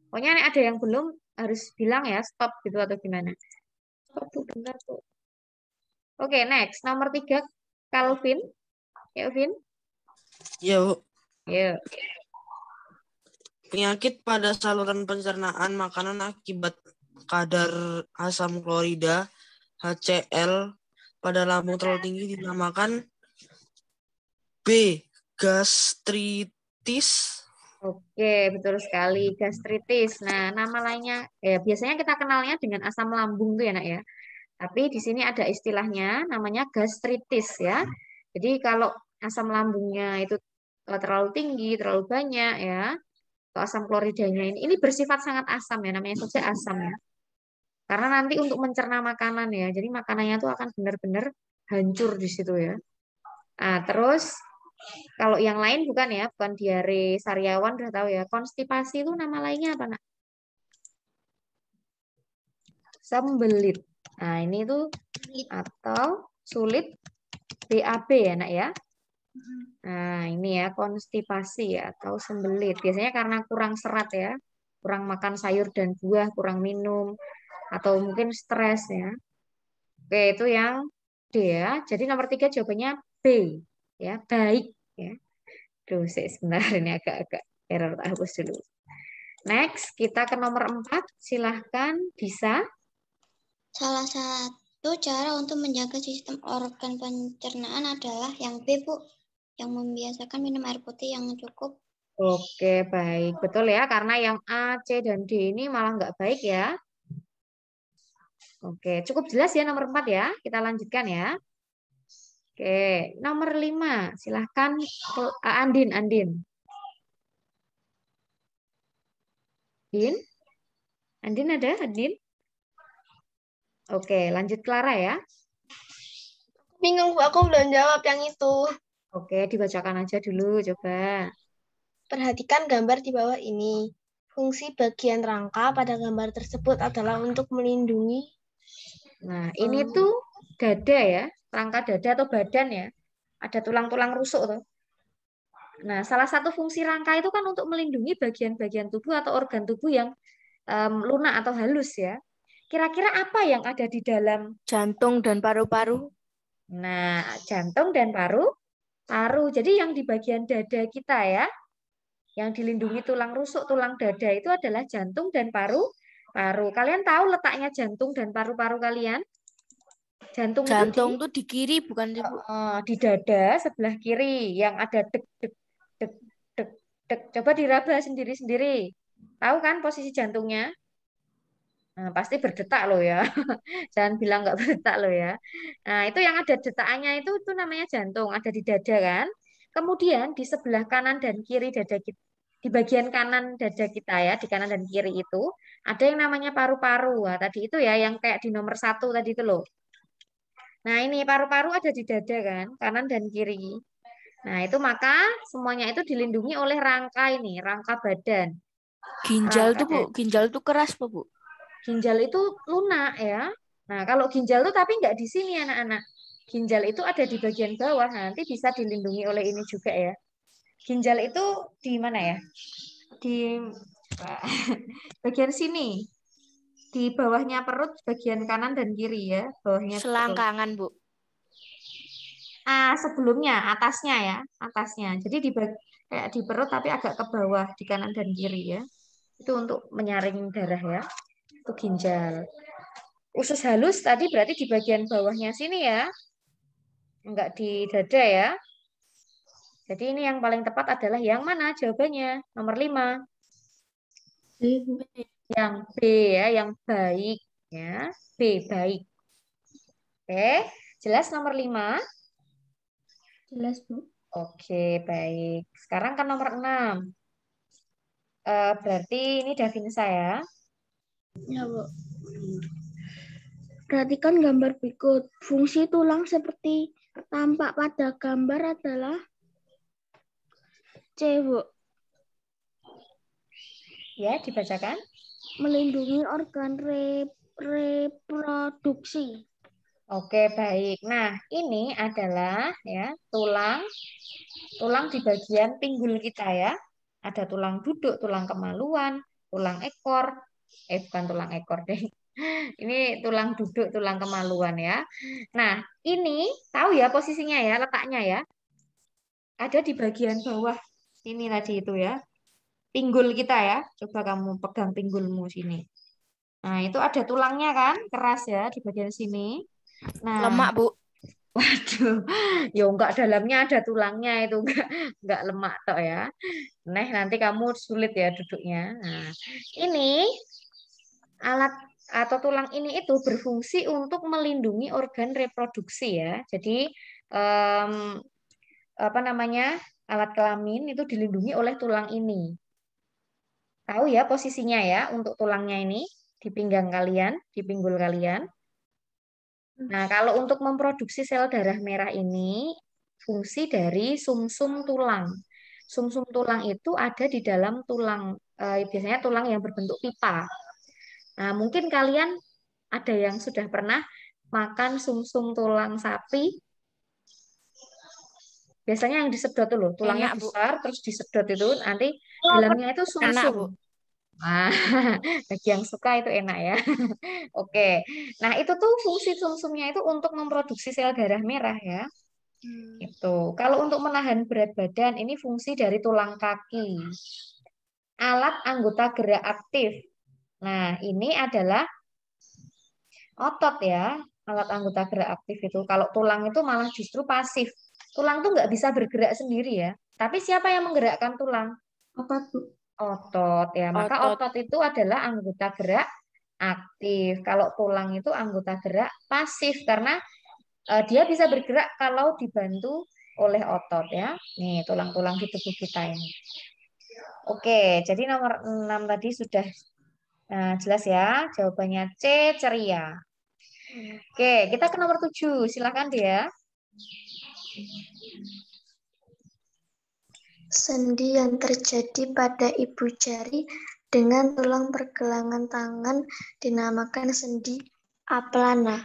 S1: Pokoknya nih ada yang belum harus bilang ya, stop gitu atau gimana. Stop, Bu, bentar, Bu. Oke, next. Nomor 3, Calvin. Calvin.
S7: Ya, Bu.
S1: Yuk.
S7: Penyakit pada saluran pencernaan makanan akibat kadar asam klorida HCl pada lambung terlalu tinggi dinamakan B. Gastritis.
S1: Oke, betul sekali. Gastritis. Nah, nama lainnya, biasanya kita kenalnya dengan asam lambung tuh ya, Nak ya. Tapi di sini ada istilahnya, namanya gastritis ya. Jadi kalau asam lambungnya itu terlalu tinggi, terlalu banyak ya, atau asam kloridanya ini bersifat sangat asam ya, namanya saja asam ya. Karena nanti untuk mencerna makanan ya, jadi makanannya itu akan benar-benar hancur di situ ya. Nah, terus kalau yang lain bukan ya, bukan diare sariawan udah tahu ya. Konstipasi itu nama lainnya apa, Nak? Sembelit. Nah, ini tuh atau sulit BAB ya, Nak ya. Nah, ini ya konstipasi ya atau sembelit. Biasanya karena kurang serat ya, kurang makan sayur dan buah, kurang minum, atau mungkin stres ya. Oke, itu yang D ya. Jadi nomor 3 jawabannya B ya, baik ya. Duh, sebentar ini agak-agak error, tak hapus dulu. Next, kita ke nomor 4. Silahkan bisa.
S3: Salah satu cara untuk menjaga sistem organ pencernaan adalah yang B, Bu. Yang membiasakan minum air putih yang cukup.
S1: Oke, baik. Betul ya, karena yang A, C, dan D ini malah nggak baik ya. Oke, cukup jelas ya nomor 4 ya. Kita lanjutkan ya. Oke, nomor 5. Silahkan Andin. Andin, Andin ada? Andin? Oke, lanjut Clara ya.
S8: Bingung, Bu. Aku belum jawab yang itu.
S1: Oke, dibacakan aja dulu, coba.
S8: Perhatikan gambar di bawah ini. Fungsi bagian rangka pada gambar tersebut adalah untuk melindungi.
S1: Nah, ini tuh dada ya, rangka dada atau badan ya. Ada tulang-tulang rusuk tuh. Nah, salah satu fungsi rangka itu kan untuk melindungi bagian-bagian tubuh atau organ tubuh yang lunak atau halus ya. Kira-kira apa yang ada di dalam
S4: Jantung dan paru-paru.
S1: Nah, jantung dan paru. Jadi yang di bagian dada kita ya, yang dilindungi tulang rusuk, tulang dada itu adalah jantung dan paru-paru. Kalian tahu letaknya jantung dan paru-paru kalian? Jantung
S4: Jantung
S1: itu
S4: tuh di kiri bukan sih, Bu?
S1: di dada sebelah kiri yang ada dek dek dek dek dek. Coba diraba sendiri-sendiri. Tahu kan posisi jantungnya? Nah, pasti berdetak loh ya. Jangan bilang nggak berdetak loh ya. Nah, itu yang ada detakannya itu namanya jantung, ada di dada kan. Kemudian di sebelah kanan dan kiri dada kita, di bagian kanan dada kita ya, di kanan dan kiri itu ada yang namanya paru-paru. Nah, tadi itu ya yang kayak di nomor 1 tadi itu loh. Nah, ini paru-paru ada di dada kan, kanan dan kiri. Nah, itu maka semuanya itu dilindungi oleh rangka ini, rangka badan.
S4: Ginjal
S1: Rangka
S4: tuh, Bu. Ginjal tuh keras, Bu.
S1: Ginjal itu lunak ya. Nah, kalau ginjal itu tapi nggak di sini anak-anak. Ginjal itu ada di bagian bawah, nanti bisa dilindungi oleh ini juga ya. Ginjal itu di mana ya? Di bagian sini. Di bawahnya perut, bagian kanan dan kiri ya. Bawahnya perut.
S4: Selangkangan, Bu.
S1: Sebelumnya, atasnya ya. Atasnya. Jadi kayak di perut tapi agak ke bawah, di kanan dan kiri ya. Itu untuk menyaring darah ya. Itu ginjal. Usus halus tadi berarti di bagian bawahnya sini ya. Enggak di dada ya. Jadi ini yang paling tepat adalah yang mana jawabannya? Nomor 5. Yang B ya, yang baik ya. B baik. Oke, jelas nomor 5.
S5: Jelas, Bu.
S1: Oke, baik. Sekarang kan nomor 6. Berarti ini Davinsa ya.
S6: Ya, Bu. Perhatikan gambar berikut. Fungsi tulang seperti tampak pada gambar adalah C, Bu.
S1: Ya, dibacakan.
S6: Melindungi organ reproduksi.
S1: Oke, baik. Nah, ini adalah ya tulang di bagian pinggul kita ya. Ada tulang duduk, tulang kemaluan, tulang ekor. Bukan tulang ekor deh. Ini tulang duduk, tulang kemaluan ya. Nah, ini tahu ya posisinya ya, letaknya ya. Ada di bagian bawah ini tadi itu ya. Pinggul kita ya. Coba kamu pegang pinggulmu sini. Nah, itu ada tulangnya kan, keras ya di bagian sini. Nah,
S4: Lemak, Bu.
S1: waduh, ya enggak dalamnya ada tulangnya itu enggak lemak tok ya. Nah, nanti kamu sulit ya duduknya. Nah, ini alat atau tulang ini itu berfungsi untuk melindungi organ reproduksi ya. Jadi em, apa namanya alat kelamin itu dilindungi oleh tulang ini. Tahu ya posisinya ya untuk tulangnya ini di pinggang kalian, di pinggul kalian. Nah, kalau untuk memproduksi sel darah merah ini, fungsi dari sumsum tulang. Sumsum tulang itu ada di dalam tulang, biasanya tulang yang berbentuk pipa. Nah, mungkin kalian ada yang sudah pernah makan sumsum tulang sapi. Biasanya yang disedot tuh loh, tulangnya
S4: Enak, Bu.
S1: besar, terus disedot itu, nanti dalamnya itu
S4: Enak,
S1: sumsum.
S4: Bu.
S1: Nah, bagi yang suka itu enak ya. Oke. Nah, itu tuh fungsi sumsumnya itu untuk memproduksi sel darah merah ya. Itu. Kalau untuk menahan berat badan, ini fungsi dari tulang kaki. Alat anggota gerak aktif. Nah, ini adalah otot ya. Alat anggota gerak aktif itu. Kalau tulang itu malah justru pasif. Tulang tuh nggak bisa bergerak sendiri ya. Tapi siapa yang menggerakkan tulang?
S5: Otot, Bu.
S1: Otot ya. Maka
S4: Otot.
S1: otot itu adalah anggota gerak aktif. Kalau tulang itu anggota gerak pasif karena dia bisa bergerak kalau dibantu oleh otot ya. Nih, tulang-tulang di tubuh kita ini. Oke, jadi nomor 6 tadi sudah jelas ya. Jawabannya C, ceria. Oke, kita ke nomor 7. Silakan dia.
S8: Sendi yang terjadi pada ibu jari dengan tulang pergelangan tangan dinamakan sendi aplana.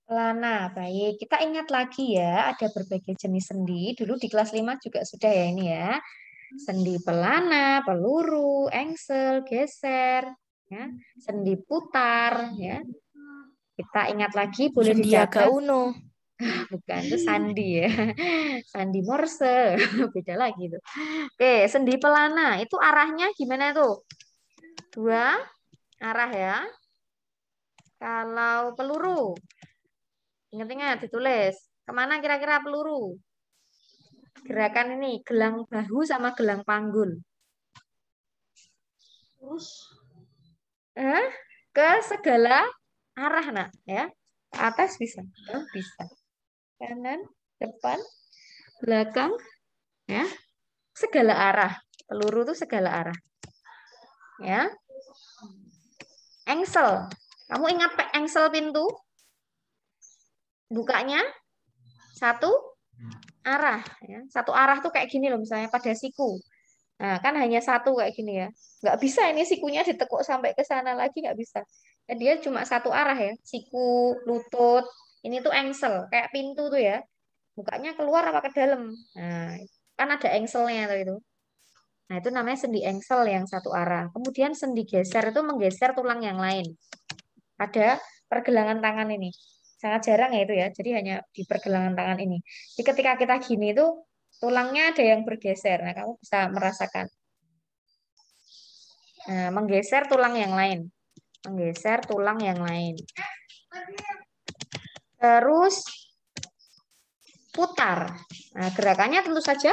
S1: Lana, baik. Kita ingat lagi ya, ada berbagai jenis sendi. Dulu di kelas 5 juga sudah ya ini ya. Sendi pelana, peluru, engsel, geser, ya. Sendi putar, ya. Kita ingat lagi, boleh
S4: Sandiaga
S1: dicatat.
S4: Uno.
S1: Bukan, itu sandi ya. Sandi Morse, beda lagi tuh. Oke, sendi pelana, itu arahnya gimana tuh? Dua arah ya. Kalau peluru, ingat-ingat ditulis. Kemana kira-kira peluru? Gerakan ini, gelang bahu sama gelang panggul. Ke segala arah, nak ya. Ke atas bisa, bisa. Kanan, depan, belakang, ya. Segala arah. Peluru itu segala arah. Ya. Engsel. Kamu ingat engsel pintu? Bukanya satu arah, ya. Satu arah tuh kayak gini loh, misalnya pada siku. Nah, kan hanya satu kayak gini ya. Nggak bisa ini sikunya ditekuk sampai ke sana lagi, nggak bisa. Ya, dia cuma satu arah ya. Siku, lutut. Ini tuh engsel, kayak pintu tuh ya. Bukanya keluar apa ke dalam. Nah, kan ada engselnya tuh itu. Nah, itu namanya sendi engsel yang satu arah. Kemudian sendi geser itu menggeser tulang yang lain. Ada pergelangan tangan ini. Sangat jarang ya itu ya. Jadi hanya di pergelangan tangan ini. Jadi ketika kita gini itu tulangnya ada yang bergeser. Nah, kamu bisa merasakan. Nah, menggeser tulang yang lain. Menggeser tulang yang lain. Terus putar. Nah, gerakannya tentu saja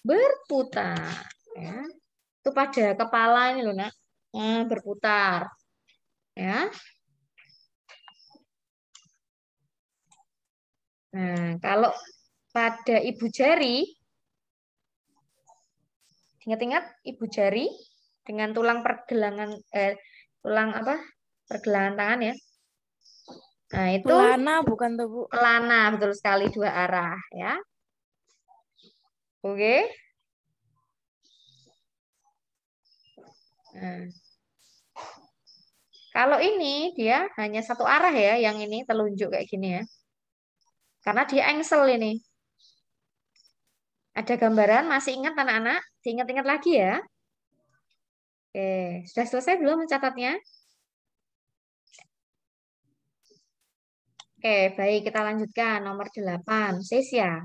S1: berputar. Ya. Itu pada kepala ini loh, nak. Nah, berputar. Ya. Nah, kalau pada ibu jari, ingat-ingat ibu jari dengan tulang pergelangan, tulang apa? Pergelangan tangan ya. Nah, itu
S4: Pelana bukan tuh, Bu.
S1: pelana, betul sekali, dua arah ya. Oke. Nah. Kalau ini dia hanya satu arah ya, yang ini telunjuk kayak gini ya. Karena dia engsel ini. Ada gambaran, masih ingat anak-anak? Diingat-ingat lagi ya. Oke, sudah selesai belum mencatatnya? Oke, baik, kita lanjutkan. Nomor 8, Sesia.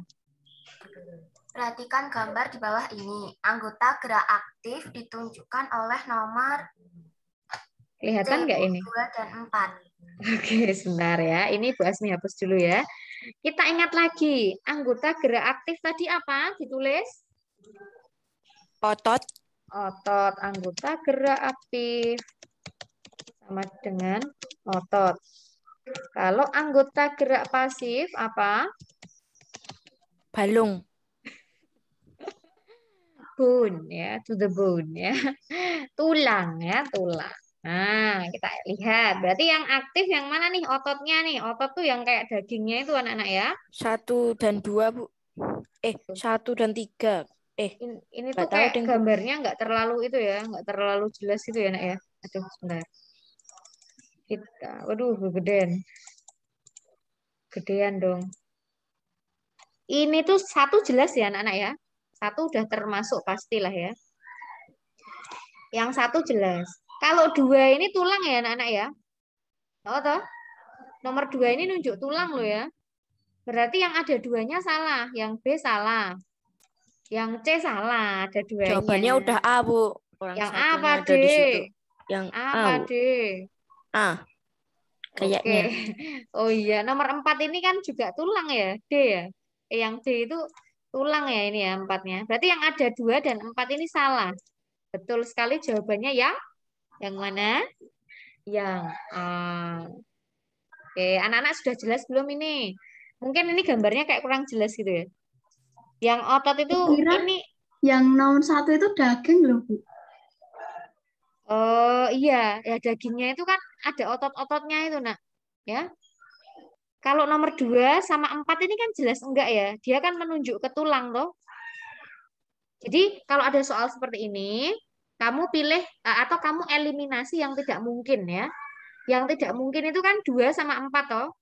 S9: Perhatikan gambar di bawah ini. Anggota gerak aktif ditunjukkan oleh nomor
S1: Kelihatan nggak ini?
S9: 2 dan 4.
S1: Oke, sebentar ya. Ini Bu Asmi hapus dulu ya. Kita ingat lagi, anggota gerak aktif tadi apa? Ditulis?
S4: Otot.
S1: Otot. Anggota gerak aktif sama dengan otot. Kalau anggota gerak pasif apa?
S4: Balung.
S1: Bone ya, to the bone ya. Tulang ya, tulang. Nah, kita lihat. Berarti yang aktif yang mana nih ototnya nih? Otot tuh yang kayak dagingnya itu anak-anak ya.
S4: 1 dan 2, Bu. 1 dan 3.
S1: Ini tuh
S4: nggak tahu
S1: kayak
S4: deh, Bu.
S1: gambarnya nggak terlalu itu ya, nggak terlalu jelas itu ya, Nak ya. Aduh, sebentar. Waduh, gedean. Gedean dong. Ini tuh 1 jelas ya, anak-anak ya. 1 udah termasuk pastilah ya. Yang 1 jelas. Kalau 2 ini tulang ya, anak-anak ya. Oh, toh? Nomor 2 ini nunjuk tulang loh ya. Berarti yang ada 2-nya salah, yang B salah. Yang C salah, ada 2-nya.
S4: Jawabannya udah A, Bu. Orang
S1: yang
S4: satunya
S1: apa,
S4: ada di situ.
S1: D?
S4: Yang
S1: Apa,
S4: A, Bu.
S1: D?
S4: A. Kayaknya.
S1: Oke. Oh iya, nomor 4 ini kan juga tulang ya, D ya. Yang D itu tulang ya ini ya 4-nya. Berarti yang ada 2 dan 4 ini salah. Betul sekali jawabannya ya. Yang mana? Yang A. Oke, anak-anak sudah jelas belum ini? Mungkin ini gambarnya kayak kurang jelas gitu ya. Yang otot itu
S5: Kira
S1: ini
S5: yang nomor 1 itu daging loh, Bu.
S1: oh iya, ya dagingnya itu kan ada otot-ototnya itu, Nak. Ya. Kalau nomor 2 sama 4 ini kan jelas enggak ya. Dia kan menunjuk ke tulang toh. Jadi kalau ada soal seperti ini, kamu pilih atau kamu eliminasi yang tidak mungkin ya. Yang tidak mungkin itu kan 2 sama 4 toh.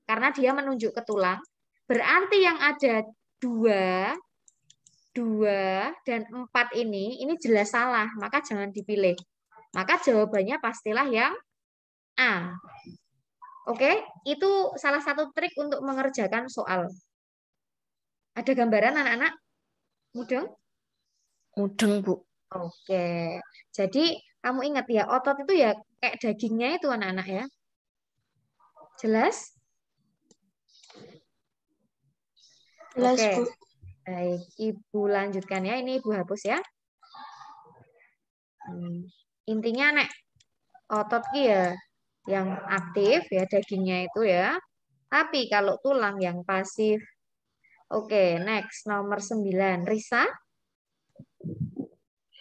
S1: Karena dia menunjuk ke tulang. Berarti yang ada 2 dan 4 ini jelas salah, maka jangan dipilih. Maka jawabannya pastilah yang A. Oke, itu salah satu trik untuk mengerjakan soal. Ada gambaran anak-anak? Mudeng?
S4: Mudeng, Bu.
S1: Oke, jadi kamu ingat ya, otot itu ya kayak dagingnya itu anak-anak ya. Jelas?
S8: Jelas,
S1: Oke,
S8: Bu.
S1: baik. Ibu lanjutkan ya, ini Ibu hapus ya. Intinya nek otot ki ya yang aktif ya dagingnya itu ya. Tapi kalau tulang yang pasif. Oke, next nomor 9. Risa?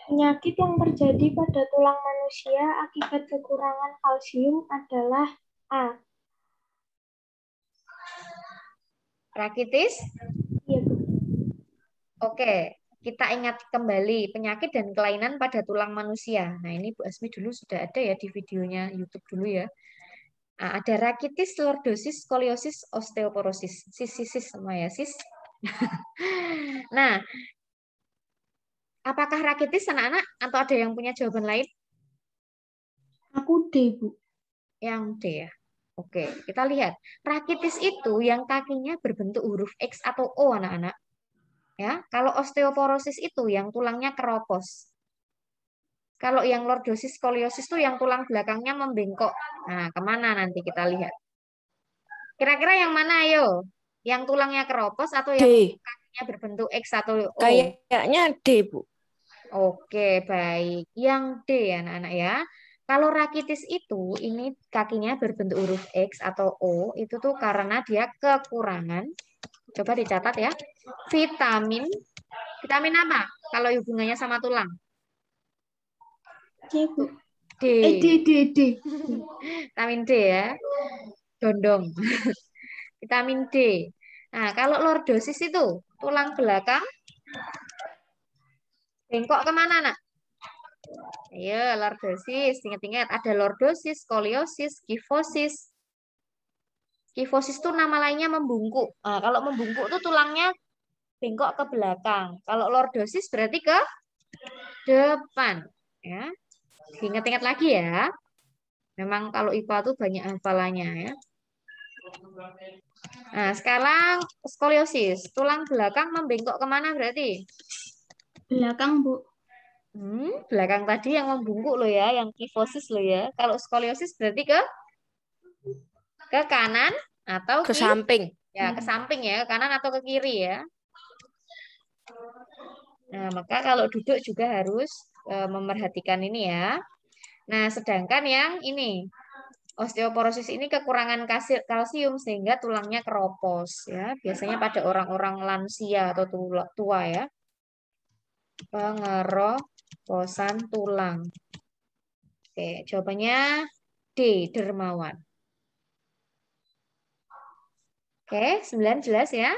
S2: Penyakit yang terjadi pada tulang manusia akibat kekurangan kalsium adalah A.
S1: Rakitis?
S2: Iya, Bu.
S1: Oke, kita ingat kembali penyakit dan kelainan pada tulang manusia. Nah, ini Bu Asmi dulu sudah ada ya di videonya YouTube dulu ya. Nah, ada rakitis, lordosis, skoliosis, osteoporosis. Sis semua ya, sis. Nah, apakah rakitis anak-anak atau ada yang punya jawaban lain?
S5: Aku D, Bu.
S1: Yang D ya. Oke, kita lihat. Rakitis itu yang kakinya berbentuk huruf X atau O anak-anak. Ya, kalau osteoporosis itu yang tulangnya keropos. Kalau yang lordosis, skoliosis itu yang tulang belakangnya membengkok. Nah, kemana nanti kita lihat. Kira-kira yang mana ayo? Yang tulangnya keropos atau yang
S4: D.
S1: kakinya berbentuk X atau O?
S4: Kayaknya D, Bu.
S1: Oke, baik. Yang D ya anak-anak ya. Kalau rakitis itu, ini kakinya berbentuk huruf X atau O, itu tuh karena dia kekurangan Coba dicatat ya. Vitamin. Vitamin apa? Kalau hubungannya sama tulang?
S5: C, Bu.
S1: D.
S5: D.
S1: Vitamin D ya. Dondong. Vitamin D. Nah, kalau lordosis itu tulang belakang bengkok kemana, nak? Ayo, lordosis. Ingat-ingat, ada lordosis, skoliosis, kifosis. Kifosis itu nama lainnya membungkuk. Nah, kalau membungkuk itu tulangnya bengkok ke belakang. Kalau lordosis berarti ke depan. Ya, ingat-ingat lagi ya. Memang kalau IPA tuh banyak hafalannya ya. Nah, sekarang skoliosis. Tulang belakang membengkok kemana berarti?
S5: Belakang, Bu.
S1: Belakang tadi yang membungkuk loh ya, yang kifosis loh ya. Kalau skoliosis berarti ke kanan atau
S4: Ke samping.
S1: ya, ke samping ya, ke kanan atau ke kiri ya. Nah, maka kalau duduk juga harus memerhatikan ini ya. Nah, sedangkan yang ini osteoporosis ini kekurangan kalsium sehingga tulangnya keropos ya. Biasanya pada orang-orang lansia atau tua ya. Pengeroposan tulang. Oke, jawabannya D, dermawan. Oke, 9 jelas ya.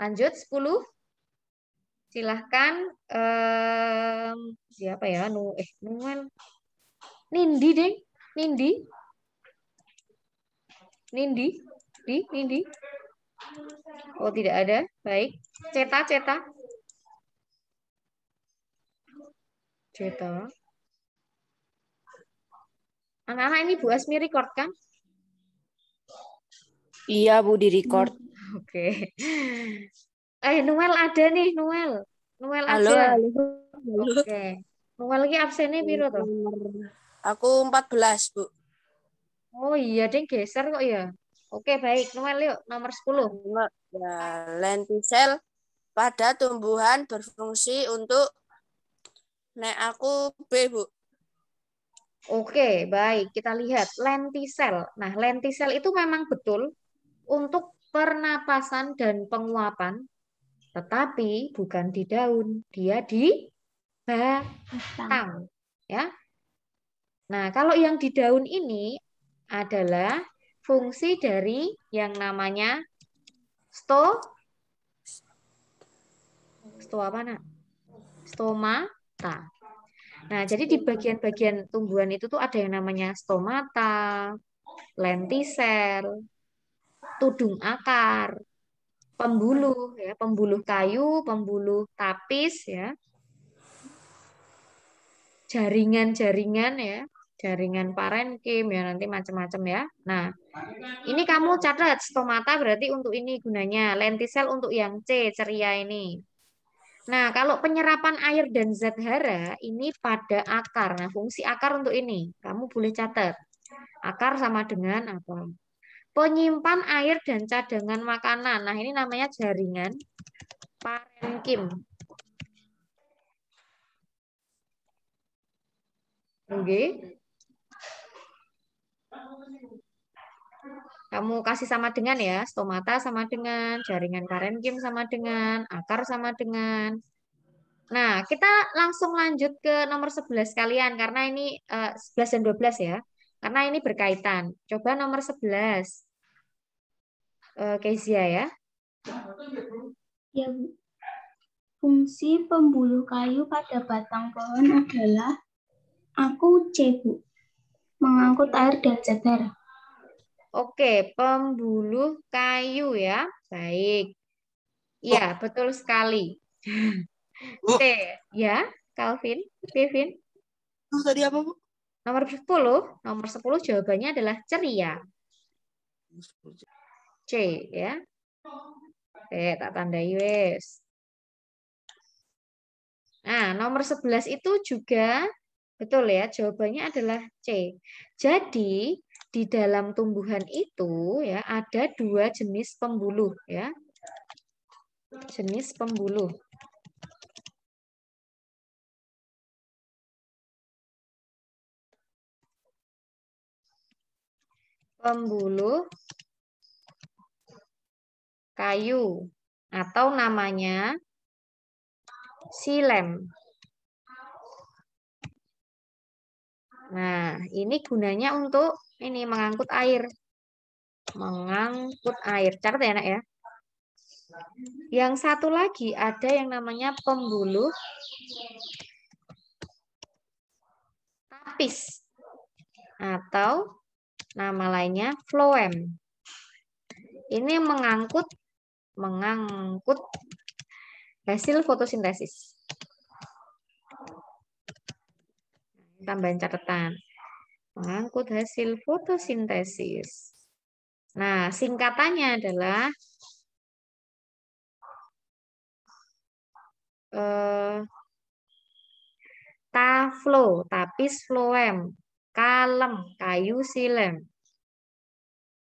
S1: Lanjut 10. Silahkan siapa ya? Nuel. Nindi, deng. Nindi. Nindi. Oh, tidak ada. Baik. Ceta. Anak-anak ini Bu Asmi record kan?
S4: Iya, Bu, di record.
S1: Oke. Noel ada nih, Noel. Noel
S7: Halo,
S1: ada.
S7: halo.
S1: Oke. Noel lagi absennya piro toh?
S7: Aku 14, Bu.
S1: Oh iya, deng geser kok ya. Oke, baik. Noel yuk, nomor 10.
S7: Ya, lentisel pada tumbuhan berfungsi untuk aku B, Bu.
S1: Oke, baik. Kita lihat lentisel. Nah, lentisel itu memang betul untuk pernapasan dan penguapan, tetapi bukan di daun, dia di batang. Ya. Nah, kalau yang di daun ini adalah fungsi dari yang namanya apa, nak? Stomata. Nah, jadi di bagian-bagian tumbuhan itu tuh ada yang namanya stomata, lentisel, tudung akar, pembuluh ya, pembuluh kayu, pembuluh tapis ya, jaringan-jaringan ya, jaringan parenkim ya, nanti macam-macam ya. Nah, ini kamu catat stomata berarti untuk ini gunanya, lentisel untuk yang C, ceria ini. Nah, kalau penyerapan air dan zat hara ini pada akar. Nah, fungsi akar untuk ini, kamu boleh catat. Akar sama dengan apa? Penyimpan air dan cadangan makanan. Nah, ini namanya jaringan parenkim. Oke. Kamu kasih sama dengan ya, stomata sama dengan, jaringan parenkim sama dengan, akar sama dengan. Nah, kita langsung lanjut ke nomor 11 kalian, karena ini 11 dan 12 ya. Karena ini berkaitan. Coba nomor 11. Kezia ya.
S5: Ya, Bu. Fungsi pembuluh kayu pada batang pohon adalah aku C, Bu. Mengangkut air dan zat hara.
S1: Oke, pembuluh kayu ya. Baik. Ya, betul sekali. C, ya, Calvin, Kevin.
S7: Tadi apa, Bu?
S1: Nomor 10 jawabannya adalah ceria. C ya. Oke, tak tandai wes. Nah, nomor 11 itu juga betul ya, jawabannya adalah C. Jadi, di dalam tumbuhan itu ya ada 2 jenis pembuluh ya. Jenis pembuluh. Pembuluh kayu atau namanya silem. Nah, ini gunanya untuk ini mengangkut air. Mengangkut air. Catat ya, Nak ya. Yang satu lagi ada yang namanya pembuluh tapis atau nama lainnya floem. Ini mengangkut hasil fotosintesis. Tambahin catatan. Mengangkut hasil fotosintesis. Nah, singkatannya adalah taflo, tapis floem, kalem, kayu silem.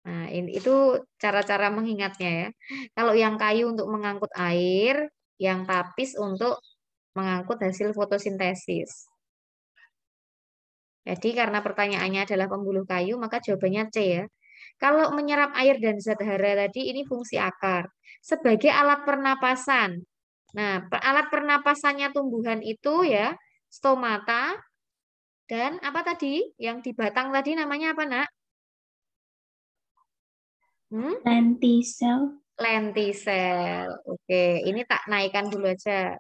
S1: Nah, itu cara-cara mengingatnya ya. Kalau yang kayu untuk mengangkut air, yang tapis untuk mengangkut hasil fotosintesis. Jadi karena pertanyaannya adalah pembuluh kayu, maka jawabannya C ya. Kalau menyerap air dan zat hara tadi, ini fungsi akar. Sebagai alat pernapasan. Nah, alat pernapasannya tumbuhan itu ya, stomata, dan apa tadi? Yang di batang tadi namanya apa, Nak?
S5: Lentisel.
S1: Lentisel. Oke, ini tak naikkan dulu aja.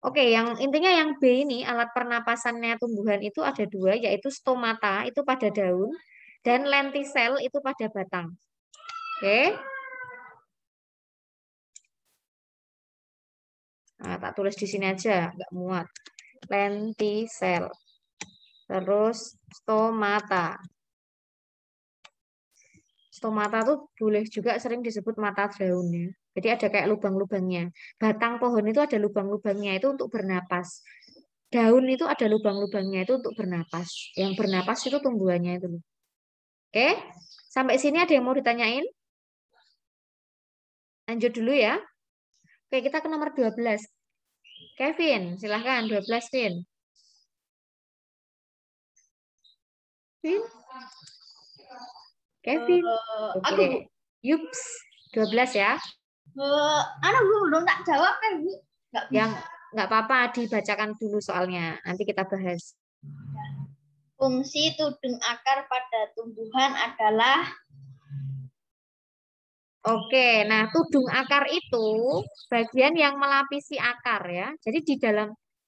S1: Oke, yang intinya yang B ini alat pernapasannya tumbuhan itu ada dua, yaitu stomata itu pada daun dan lentisel itu pada batang. Oke. Nah, tak tulis di sini aja, nggak muat. Lentisel. Terus stomata. Stomata tuh boleh juga sering disebut mata daunnya. Jadi ada kayak lubang-lubangnya. Batang pohon itu ada lubang-lubangnya itu untuk bernapas. Daun itu ada lubang-lubangnya itu untuk bernapas. Yang bernapas itu tumbuhannya itu. Oke, sampai sini ada yang mau ditanyain? Lanjut dulu ya. Oke, kita ke nomor 12. Kevin, silahkan 12, Vin. Vin? Kevin. Oke. Yups, 12 ya.
S3: Anak Bu, belum tak jawab kan, Bu?
S1: Yang nggak apa-apa, dibacakan dulu soalnya. Nanti kita bahas.
S3: Fungsi tudung akar pada tumbuhan adalah
S1: Oke, nah tudung akar itu bagian yang melapisi akar ya. Jadi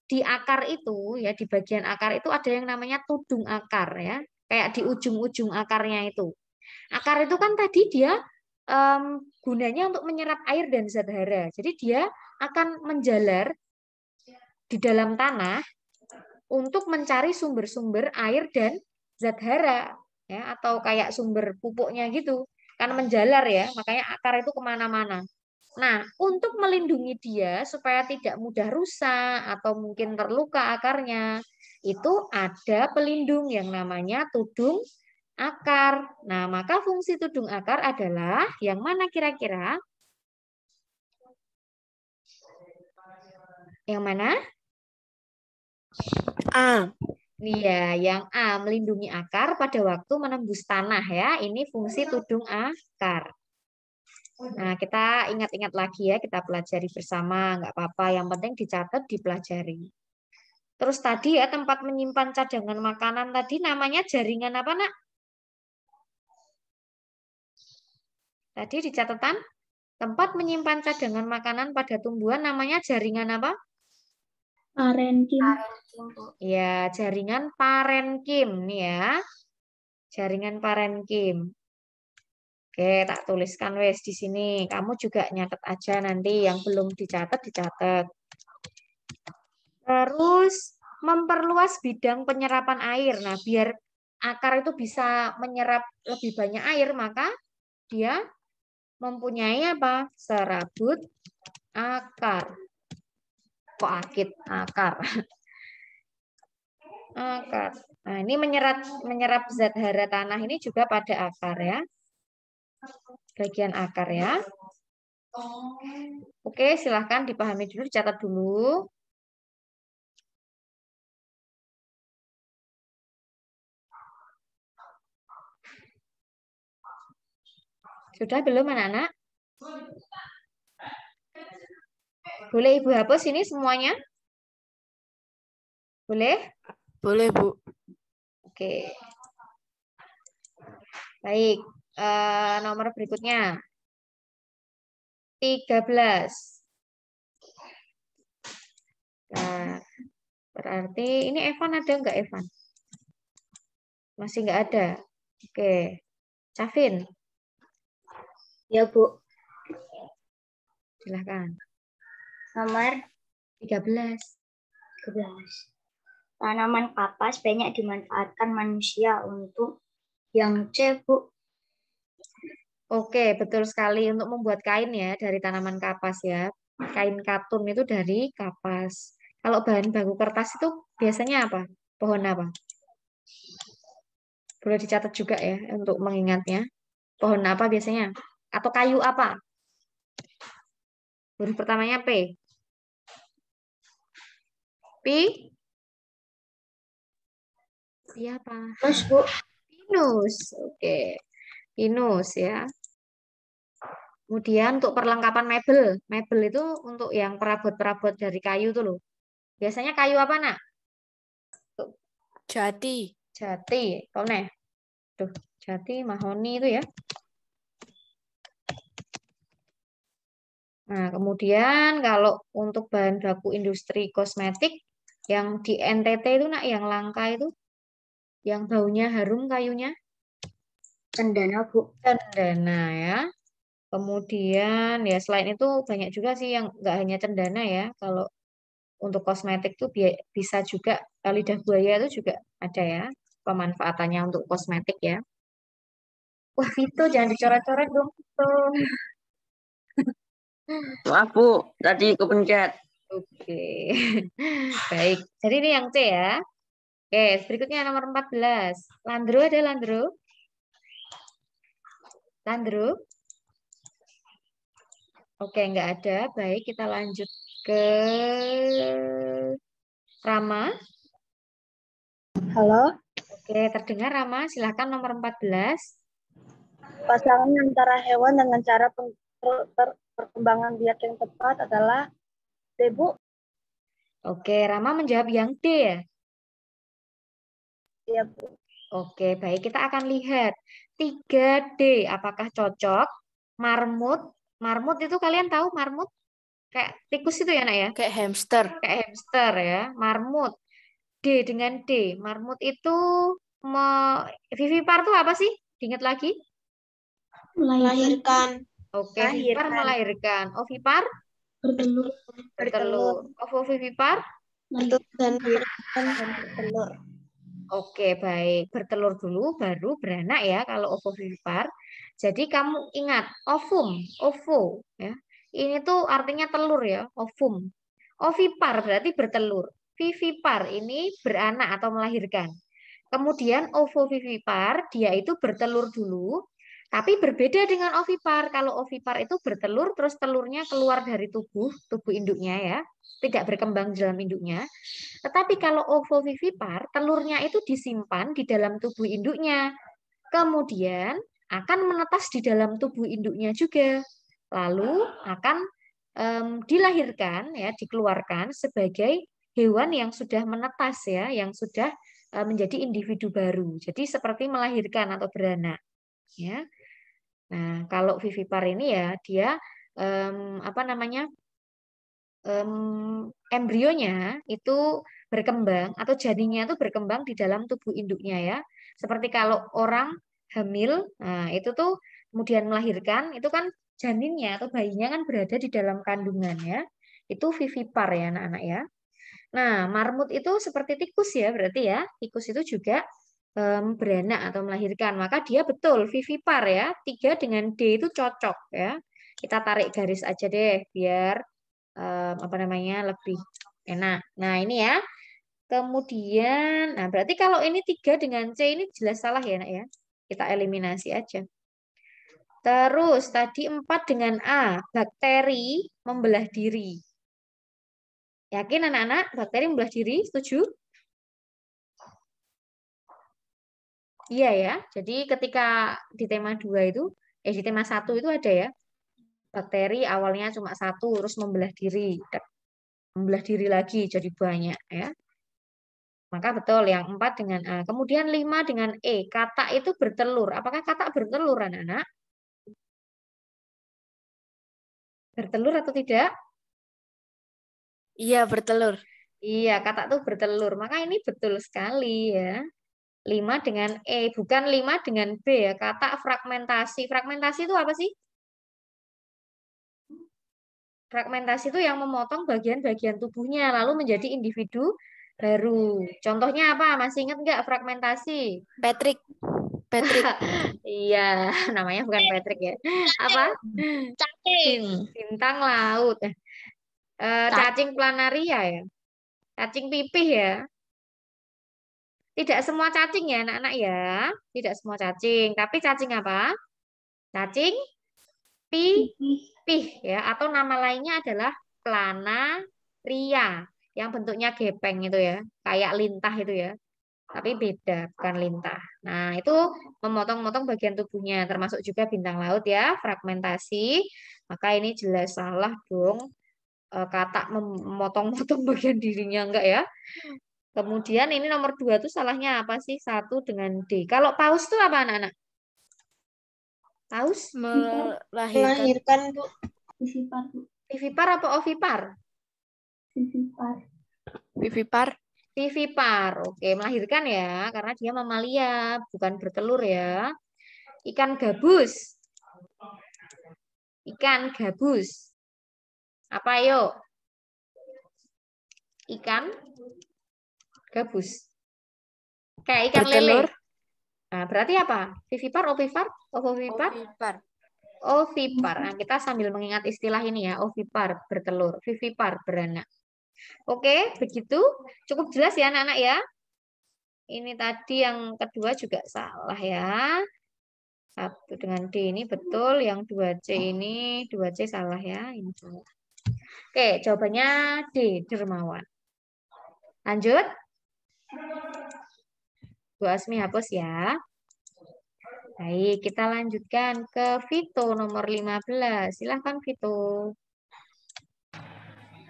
S1: di akar itu ya, di bagian akar itu ada yang namanya tudung akar ya. Kayak di ujung-ujung akarnya itu. Akar itu kan tadi dia gunanya untuk menyerap air dan zat hara. Jadi dia akan menjalar di dalam tanah untuk mencari sumber-sumber air dan zat hara ya, atau kayak sumber pupuknya gitu. Kan menjalar ya, makanya akar itu kemana-mana. Nah, untuk melindungi dia supaya tidak mudah rusak atau mungkin terluka akarnya, itu ada pelindung yang namanya tudung akar. Nah, maka fungsi tudung akar adalah yang mana kira-kira? Yang mana?
S4: A.
S1: Iya, yang A, melindungi akar pada waktu menembus tanah ya. Ini fungsi tudung akar. Nah, kita ingat-ingat lagi ya, kita pelajari bersama, nggak apa-apa. Yang penting dicatat, dipelajari. Terus tadi ya, tempat menyimpan cadangan makanan tadi namanya jaringan apa, Nak? Tadi di catatan, tempat menyimpan cadangan makanan pada tumbuhan namanya jaringan apa?
S5: Parenkim.
S1: Ya, jaringan parenkim nih ya. Jaringan parenkim. Oke, tak tuliskan wes di sini. Kamu juga nyatet aja nanti yang belum dicatat dicatat. Terus memperluas bidang penyerapan air. Nah, biar akar itu bisa menyerap lebih banyak air, maka dia mempunyai apa? Serabut akar. Kok akit akar? Akar. Nah, ini menyerap zat hara tanah ini juga pada akar ya. Bagian akar ya. Oke, silahkan dipahami dulu, dicatat dulu. Sudah belum anak-anak? Boleh Ibu hapus ini semuanya? Boleh?
S7: Boleh, Bu.
S1: Oke. Baik. Nomor berikutnya. 13. Nah, berarti ini Evan ada nggak Evan? Masih nggak ada. Oke. Cavin,
S2: Ya, Bu.
S1: silahkan.
S2: Nomor
S1: 13.
S2: 13. Tanaman kapas banyak dimanfaatkan manusia untuk yang C, Bu.
S1: Oke, betul sekali untuk membuat kain ya dari tanaman kapas ya. Kain katun itu dari kapas. Kalau bahan baku kertas itu biasanya apa? Pohon apa? Boleh dicatat juga ya untuk mengingatnya. Pohon apa biasanya? Atau kayu apa? Huruf pertamanya P. P? Siapa?
S2: Terus, Bu.
S1: Pinus. Oke. Pinus ya. Kemudian untuk perlengkapan mebel. Mebel itu untuk yang perabot-perabot dari kayu tuh loh. Biasanya kayu apa, Nak?
S7: Jati.
S1: Jati. Kau nih. Tuh, jati, mahoni itu ya. Nah, kemudian kalau untuk bahan baku industri kosmetik yang di NTT itu, Nak, yang langka itu, yang baunya harum kayunya.
S2: Cendana, Bu.
S1: Cendana ya. Kemudian ya selain itu banyak juga sih yang nggak hanya cendana ya. Kalau untuk kosmetik tuh bisa juga lidah buaya itu juga ada ya pemanfaatannya untuk kosmetik ya. Wah Vito jangan dicoret-coret dong Vito.
S10: Maaf Bu, tadi kepencet.
S1: Oke. Baik. Jadi ini yang C ya. Oke, berikutnya nomor 14. Landro ada Landro? Landro? Oke, nggak ada. Baik, kita lanjut ke Rama.
S2: Halo.
S1: Oke, terdengar Rama. Silahkan nomor 14.
S11: Pasangan antara hewan dengan cara perkembangan biak yang tepat adalah D, Bu.
S1: Oke, Rama menjawab yang D ya?
S11: Iya, Bu.
S1: Oke, baik. Kita akan lihat 3D. Apakah cocok? Marmut. Marmut itu kalian tahu marmut? Kayak tikus itu ya, Nak ya?
S7: Kayak hamster.
S1: Kayak hamster ya. Marmut. D dengan D. Marmut itu vivipar itu apa sih? Diingat lagi?
S5: Melahirkan.
S1: Oke, vivipar melahirkan. Ovipar?
S5: Bertelur.
S1: Bertelur. Ovovivipar?
S5: Dan
S11: bertelur.
S1: Oke, baik. Bertelur dulu, baru beranak ya kalau ovovivipar. Jadi kamu ingat, ovum, ovo. Ya. Ini tuh artinya telur ya, ovum. Ovipar berarti bertelur. Vivipar ini beranak atau melahirkan. Kemudian ovovivipar, dia itu bertelur dulu, tapi berbeda dengan ovipar. Kalau ovipar itu bertelur, terus telurnya keluar dari tubuh induknya ya. Tidak berkembang di dalam induknya. Tetapi kalau ovovivipar, telurnya itu disimpan di dalam tubuh induknya. Kemudian akan menetas di dalam tubuh induknya juga. Lalu akan dilahirkan, ya, dikeluarkan sebagai hewan yang sudah menetas, ya, yang sudah menjadi individu baru. Jadi seperti melahirkan atau beranak. Ya. Nah, kalau vivipar ini ya dia apa namanya? Embrionya itu berkembang atau janinnya itu berkembang di dalam tubuh induknya ya. Seperti kalau orang hamil, nah itu tuh kemudian melahirkan, itu kan janinnya atau bayinya kan berada di dalam kandungan ya. Itu vivipar ya anak-anak ya. Nah, marmut itu seperti tikus ya berarti ya. Tikus itu juga beranak atau melahirkan. Maka dia betul vivipar ya. 3 dengan D itu cocok ya. Kita tarik garis aja deh biar apa namanya lebih enak. Nah ini ya. Kemudian, nah berarti kalau ini 3 dengan C ini jelas salah ya nak ya. Kita eliminasi aja. Terus tadi 4 dengan A, bakteri membelah diri. Yakin anak-anak bakteri membelah diri? Setuju? Iya ya. Jadi ketika di tema 2 itu di tema 1 itu ada ya. Bakteri awalnya cuma satu, terus membelah diri lagi jadi banyak ya. Maka betul yang 4 dengan A. Kemudian 5 dengan E. Katak itu bertelur. Apakah katak bertelur, anak-anak? Bertelur atau tidak?
S4: Iya, bertelur.
S1: Iya, katak itu bertelur. Maka ini betul sekali ya. 5 dengan E, bukan 5 dengan B ya. Katak fragmentasi. Fragmentasi itu apa sih? Fragmentasi itu yang memotong bagian-bagian tubuhnya lalu menjadi individu baru. Contohnya apa? Masih ingat nggak fragmentasi?
S4: Patrick.
S1: Iya, namanya bukan Patrick ya. Apa?
S3: Cacing.
S1: Bintang laut. Cacing planaria ya. Cacing pipih ya. Tidak semua cacing ya anak-anak ya. Tidak semua cacing. Tapi cacing apa? Cacing pipih ya. Atau nama lainnya adalah planaria. Yang bentuknya gepeng itu ya. Kayak lintah itu ya. Tapi beda, bukan lintah. Nah, itu memotong-motong bagian tubuhnya. Termasuk juga bintang laut ya. Fragmentasi. Maka ini jelas salah dong. Katak memotong-motong bagian dirinya. Enggak ya. Kemudian ini nomor 2 itu salahnya apa sih? 1 dengan D. Kalau paus itu apa anak-anak? Paus?
S4: Melahirkan.
S5: Bu. Vivipar, Bu.
S1: Vivipar apa ovipar?
S5: Vivipar.
S4: Vivipar.
S1: Vivipar. Oke, melahirkan ya. Karena dia mamalia, bukan bertelur ya. Ikan gabus. Ikan gabus. Apa yuk? Ikan gabus. Kayak ikan
S4: bertelur.
S1: lele. Nah, berarti apa? Vivipar, ovipar? Ovipar? Ovipar. Nah, kita sambil mengingat istilah ini ya. Ovipar, bertelur. Vivipar, beranak. Oke, begitu. Cukup jelas ya anak-anak ya. Ini tadi yang kedua juga salah ya. 1 dengan D ini betul. Yang 2C ini, 2C salah ya. Ini salah. Oke, jawabannya D, dermawan. Lanjut. Bu Asmi hapus ya. Baik, kita lanjutkan ke Vito nomor 15. Silahkan Vito.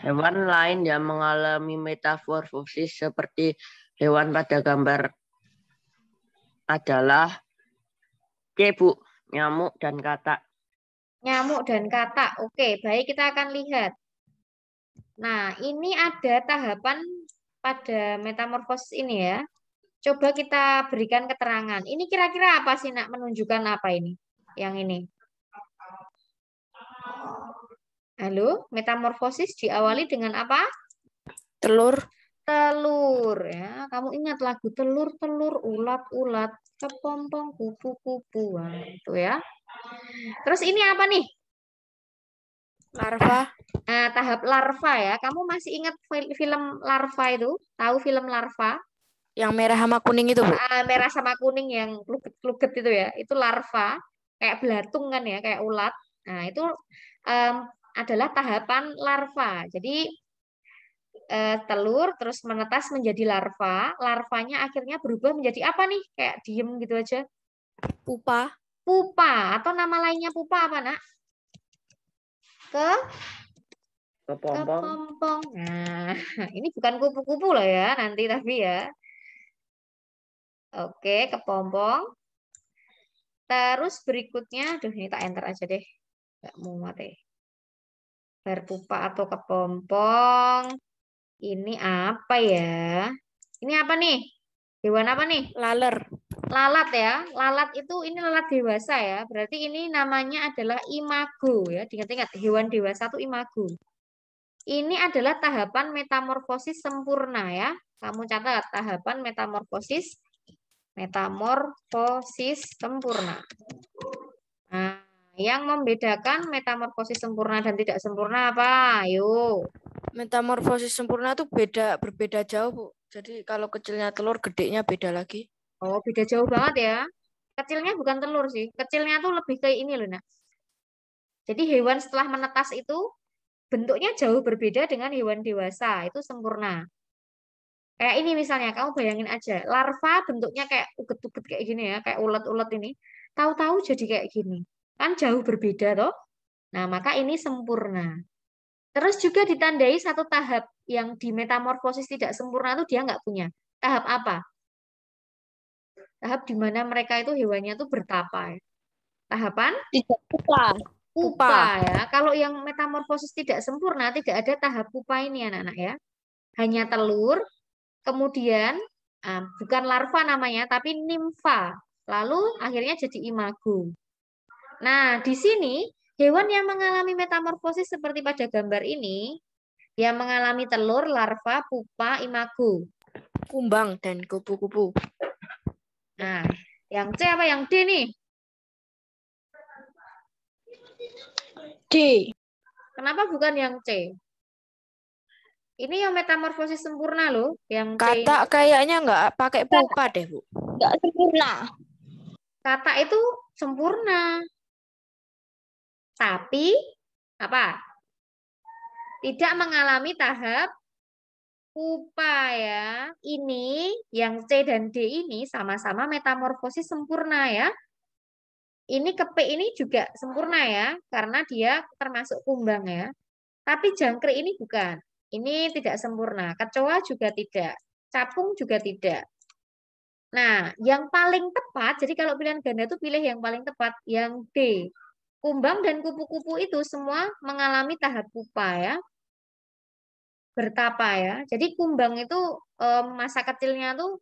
S10: Hewan lain yang mengalami metamorfosis seperti hewan pada gambar adalah C, Bu, nyamuk dan katak.
S1: Nyamuk dan katak. Oke, baik kita akan lihat. Nah, ini ada tahapan pada metamorfosis ini ya. Coba kita berikan keterangan. Ini kira-kira apa sih, Nak? Menunjukkan apa ini? Yang ini. Halo, metamorfosis diawali dengan apa?
S4: Telur.
S1: Telur ya. Kamu ingat lagu telur-telur, ulat-ulat, kepompong, kupu-kupu. Nah, itu ya. Terus ini apa nih?
S4: Larva.
S1: Nah, tahap larva ya. Kamu masih ingat film larva itu? Tahu film larva?
S4: Yang merah sama kuning itu, Bu.
S1: Merah sama kuning yang kluget-kluget itu ya. Itu larva. Kayak belatung kan ya, kayak ulat. Nah, itu adalah tahapan larva. Jadi telur terus menetas menjadi larva. Larvanya akhirnya berubah menjadi apa nih? Kayak diem gitu aja.
S4: Pupa.
S1: Pupa. Atau nama lainnya pupa apa, Nak? Kepompong. Nah, ini bukan kupu-kupu loh ya nanti tapi ya. Oke, kepompong. Terus berikutnya, aduh ini tak enter aja deh. Nggak muat deh. Berpupa atau kepompong. Ini apa ya? Ini apa nih? Hewan apa nih?
S4: Laler.
S1: Lalat ya. Lalat itu ini lalat dewasa ya. Berarti ini namanya adalah imago ya. Ingat-ingat hewan dewasa itu imago. Ini adalah tahapan metamorfosis sempurna ya. Kamu catat tahapan metamorfosis sempurna. Nah, yang membedakan metamorfosis sempurna dan tidak sempurna apa? Ayo.
S4: Metamorfosis sempurna tuh berbeda jauh, Bu. Jadi kalau kecilnya telur, gedenya beda lagi.
S1: Oh, beda jauh banget ya. Kecilnya bukan telur sih. Kecilnya tuh lebih ke ini loh, Nak. Jadi hewan setelah menetas itu bentuknya jauh berbeda dengan hewan dewasa. Itu sempurna. Kayak ini misalnya, kamu bayangin aja. Larva bentuknya kayak uget-uget kayak gini ya. Kayak ulet-ulet ini. Tahu-tahu jadi kayak gini. Kan jauh berbeda toh. Nah, maka ini sempurna. Terus juga ditandai satu tahap yang di metamorfosis tidak sempurna itu dia nggak punya. Tahap apa? Tahap di mana mereka itu hewannya itu bertapa. Tahapan?
S3: Tidak pupa.
S1: Pupa ya. Kalau yang metamorfosis tidak sempurna, tidak ada tahap pupa ini anak-anak ya. Hanya telur, kemudian bukan larva namanya, tapi nimfa. Lalu akhirnya jadi imago. Nah, di sini hewan yang mengalami metamorfosis seperti pada gambar ini, yang mengalami telur, larva, pupa, imago.
S4: Kumbang dan kupu-kupu.
S1: Nah, yang C apa yang D nih?
S3: D.
S1: Kenapa bukan yang C? Ini yang metamorfosis sempurna loh, yang C.
S4: Kata kayaknya nggak pakai pupa deh, Bu.
S3: Nggak sempurna.
S1: Kata itu sempurna. Tapi apa? Tidak mengalami tahap pupa ya. Ini yang C dan D ini sama-sama metamorfosis sempurna ya. Ini ke P ini juga sempurna ya, karena dia termasuk kumbang ya. Tapi jangkrik ini bukan. Ini tidak sempurna. Kecoa juga tidak. Capung juga tidak. Nah, yang paling tepat, jadi kalau pilihan ganda itu pilih yang paling tepat, yang D. Kumbang dan kupu-kupu itu semua mengalami tahap pupa ya. Bertapa ya. Jadi kumbang itu masa kecilnya tuh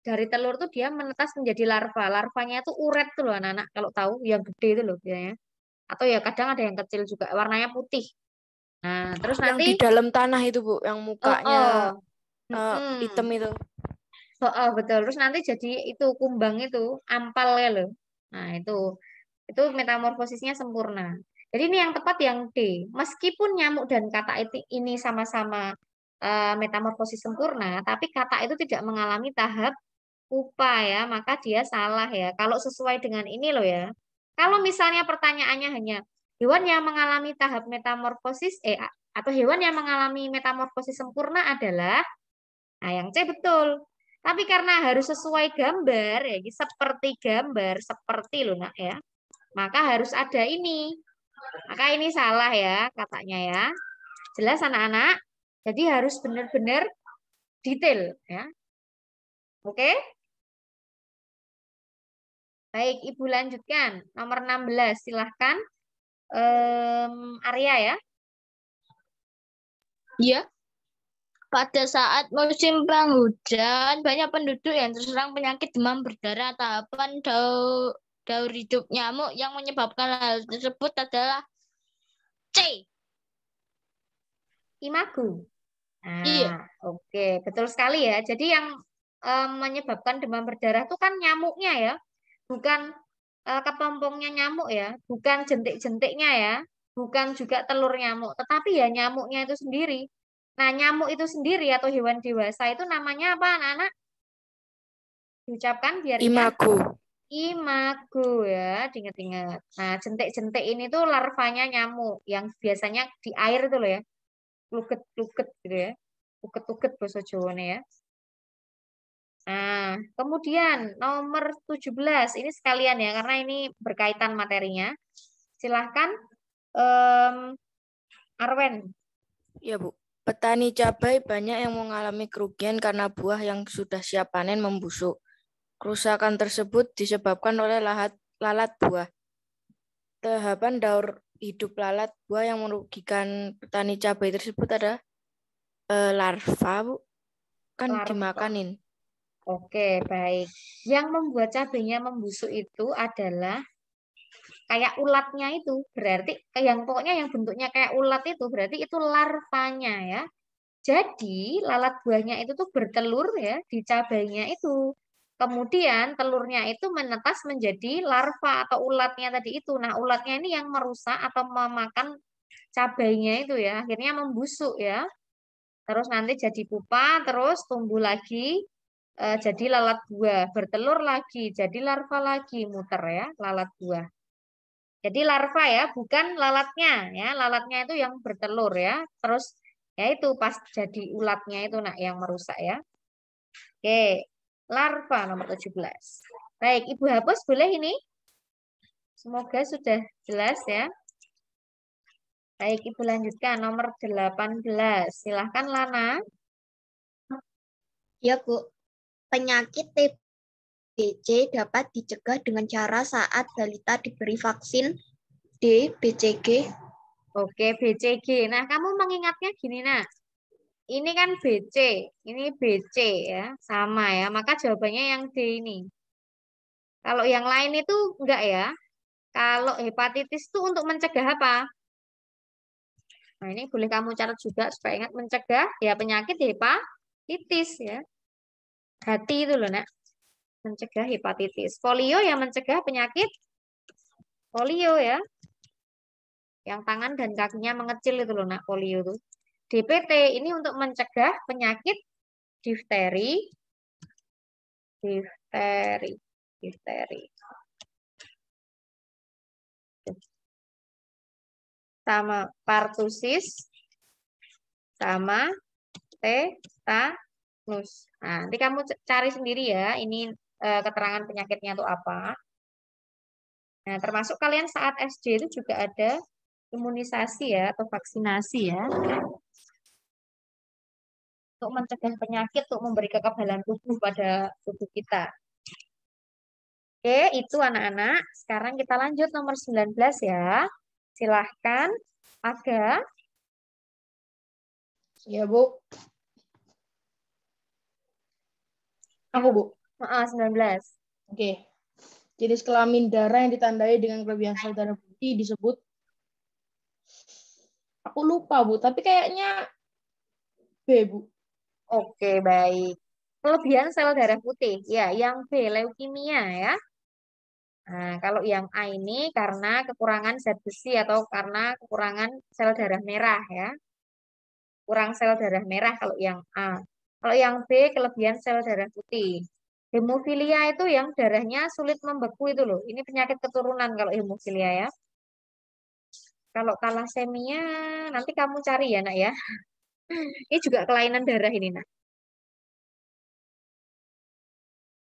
S1: dari telur tuh dia menetas menjadi larva. Larvanya itu uret tuh loh anak-anak. Kalau tahu yang gede itu loh biasanya. Atau ya kadang ada yang kecil juga warnanya putih. Nah, terus
S4: Yang
S1: nanti
S4: di dalam tanah itu, Bu, yang mukanya hitam itu.
S1: Betul. Terus nanti jadi itu kumbang itu ampal ya loh. Nah, itu metamorfosisnya sempurna. Jadi ini yang tepat yang D. Meskipun nyamuk dan kata ini sama-sama metamorfosis sempurna, tapi kata itu tidak mengalami tahap pupa ya, maka dia salah ya. Kalau sesuai dengan ini loh ya. Kalau misalnya pertanyaannya hanya hewan yang mengalami tahap metamorfosis atau hewan yang mengalami metamorfosis sempurna adalah, nah yang C betul. Tapi karena harus sesuai gambar ya, seperti gambar, seperti loh nak ya. Maka harus ada ini. Maka ini salah ya katanya ya. Jelas anak-anak? Jadi harus benar-benar detail ya. Oke? Baik, Ibu lanjutkan. Nomor 16, silahkan. Arya ya.
S3: Ya. Pada saat musim penghujan, banyak penduduk yang terserang penyakit demam berdarah. Tahapan daur hidup nyamuk yang menyebabkan hal tersebut adalah C.
S1: Imago. Nah,
S3: iya.
S1: Oke, betul sekali ya. Jadi yang menyebabkan demam berdarah itu kan nyamuknya ya. Bukan kepompongnya nyamuk ya. Bukan jentik-jentiknya ya. Bukan juga telur nyamuk. Tetapi ya nyamuknya itu sendiri. Nah, nyamuk itu sendiri atau hewan dewasa itu namanya apa anak-anak? Diucapkan biar ingat.
S4: Imago.
S1: Imago ya, diingat-ingat. Nah, jentik-jentik ini tuh larvanya nyamuk yang biasanya di air itu loh ya. Luket-luket gitu ya. Luket-luket bahasa Jawanya ya. Nah, kemudian nomor 17 ini sekalian ya karena ini berkaitan materinya. Silahkan Arwen.
S4: Ya, Bu. Petani cabai banyak yang mengalami kerugian karena buah yang sudah siap panen membusuk. Kerusakan tersebut disebabkan oleh lalat buah. Tahapan daur hidup lalat buah yang merugikan petani cabai tersebut ada larva, Bu. Kan
S1: Larva.
S4: dimakanin.
S1: Oke, baik. Yang membuat cabainya membusuk itu adalah kayak ulatnya itu. Berarti pokoknya yang bentuknya kayak ulat itu berarti itu larvanya ya. Jadi lalat buahnya itu tuh bertelur ya di cabainya itu. Kemudian telurnya itu menetas menjadi larva atau ulatnya tadi itu. Nah, ulatnya ini yang merusak atau memakan cabainya itu ya. Akhirnya membusuk ya. Terus nanti jadi pupa, terus tumbuh lagi. Jadi lalat buah, bertelur lagi, jadi larva lagi, muter ya, lalat buah. Jadi larva ya, bukan lalatnya ya. Lalatnya itu yang bertelur ya. Terus ya itu pas jadi ulatnya itu nak yang merusak ya. Oke, larva nomor 17. Baik, Ibu hapus boleh ini? Semoga sudah jelas ya. Baik, Ibu lanjutkan nomor 18. Silahkan Lana.
S9: Ya, Bu. Penyakit TBC dapat dicegah dengan cara saat balita diberi vaksin D, BCG.
S1: Oke, BCG. Nah, kamu mengingatnya gini, nak. Ini kan BC, ini BC ya, sama ya. Maka jawabannya yang D ini. Kalau yang lain itu enggak ya. Kalau hepatitis itu untuk mencegah apa? Nah, ini boleh kamu catat juga supaya ingat mencegah ya penyakit hepatitis ya. Hati itu loh, nak. Mencegah hepatitis. Polio yang mencegah penyakit polio ya. Yang tangan dan kakinya mengecil itu loh, nak, polio itu. DPT ini untuk mencegah penyakit difteri. Sama pertusis, sama tetanus. Nah, nanti kamu cari sendiri ya, ini keterangan penyakitnya itu apa. Nah, termasuk kalian saat SD itu juga ada imunisasi ya, atau vaksinasi ya. Untuk mencegah penyakit, untuk memberi kekebalan tubuh pada tubuh kita. Oke, itu anak-anak. Sekarang kita lanjut nomor 19 ya. Silahkan, Aga.
S12: Ya, Bu. Aku, Bu.
S1: 19.
S12: Oke. Jenis kelamin darah yang ditandai dengan kelebihan sel darah putih disebut. Aku lupa, Bu. Tapi kayaknya B, Bu.
S1: Oke, baik. Kelebihan sel darah putih. Ya, yang B, leukemia ya. Nah, kalau yang A ini karena kekurangan zat besi atau karena kekurangan sel darah merah ya. Kurang sel darah merah kalau yang A. Kalau yang B, kelebihan sel darah putih. Hemofilia itu yang darahnya sulit membeku itu loh. Ini penyakit keturunan kalau hemofilia ya. Kalau thalassemia, nanti kamu cari ya, nak ya. Ini juga kelainan darah ini, nak.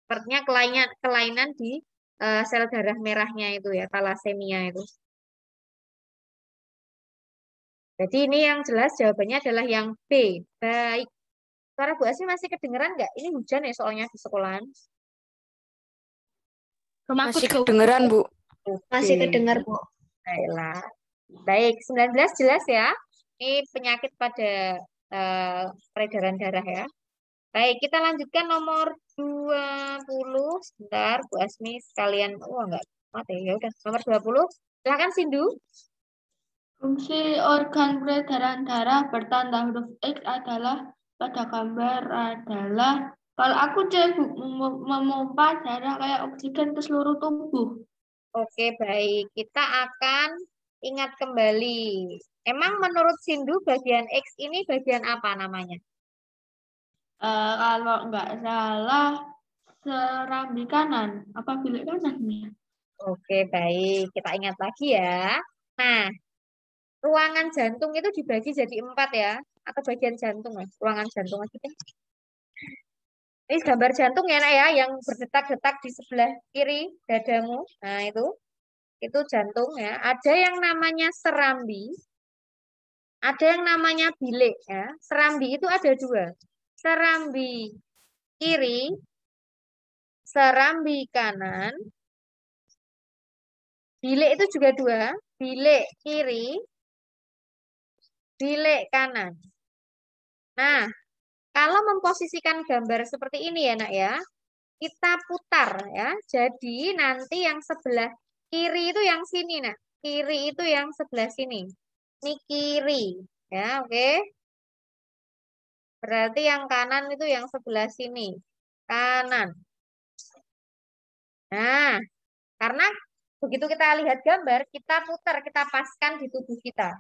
S1: Sepertinya kelainan di sel darah merahnya itu ya, thalassemia itu. Jadi ini yang jelas jawabannya adalah yang B. Baik. Suara Bu Asmi masih kedengeran nggak? Ini hujan ya soalnya di sekolahan.
S4: Masih kedengeran, Bu.
S9: Masih kedengar, Bu.
S1: Baiklah. Baik, 19 jelas ya. Ini penyakit pada peredaran darah ya. Baik, kita lanjutkan nomor 20. Sebentar, Bu Asmi sekalian. Oh, enggak. Mati. Ya udah, nomor 20. Silakan Sindu.
S5: Fungsi organ peredaran darah bertanda huruf X adalah pada gambar adalah kalau aku cebuk memompa darah kayak oksigen ke seluruh tubuh.
S1: Oke, baik. Kita akan ingat kembali. Emang menurut Sindu bagian X ini bagian apa namanya?
S5: Kalau nggak salah serambi kanan. Apa bilik kanan nih?
S1: Oke, baik. Kita ingat lagi ya. Nah, ruangan jantung itu dibagi jadi 4 ya. Atau bagian jantung ya. Ruangan jantung aja deh. Ini gambar jantung ya, nak ya. Yang berdetak-detak di sebelah kiri dadamu. Nah, itu jantung ya. Ada yang namanya serambi. Ada yang namanya bilik ya. Serambi itu ada 2. Serambi kiri, serambi kanan. Bilik itu juga 2. Bilik kiri, bilik kanan. Nah, kalau memposisikan gambar seperti ini ya, nak ya. Kita putar ya. Jadi nanti yang sebelah kiri itu yang sini, nak. Kiri itu yang sebelah sini. Ini kiri, ya, oke. Berarti yang kanan itu yang sebelah sini. Kanan. Nah, karena begitu kita lihat gambar, kita putar, kita paskan di tubuh kita.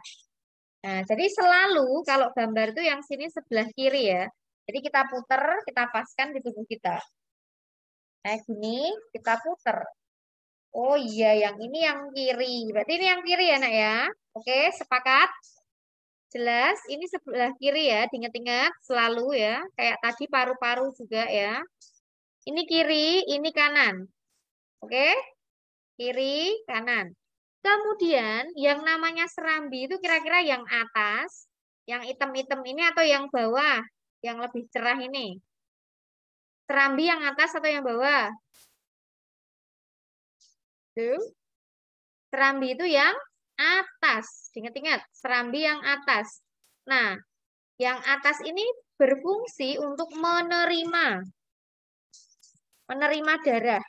S1: Nah, jadi selalu kalau gambar itu yang sini sebelah kiri ya. Jadi kita putar, kita paskan di tubuh kita. Kayak gini, kita putar. Oh iya, yang ini yang kiri. Berarti ini yang kiri ya, nak ya. Oke, sepakat? Jelas, ini sebelah kiri ya, diingat-ingat selalu ya. Kayak tadi paru-paru juga ya. Ini kiri, ini kanan. Oke? kiri, kanan. Kemudian yang namanya serambi itu kira-kira yang atas, yang hitam-hitam ini atau yang bawah, yang lebih cerah ini. Serambi yang atas atau yang bawah? Tuh. Serambi itu yang atas. Ingat-ingat, serambi yang atas. Nah, yang atas ini berfungsi untuk menerima darah.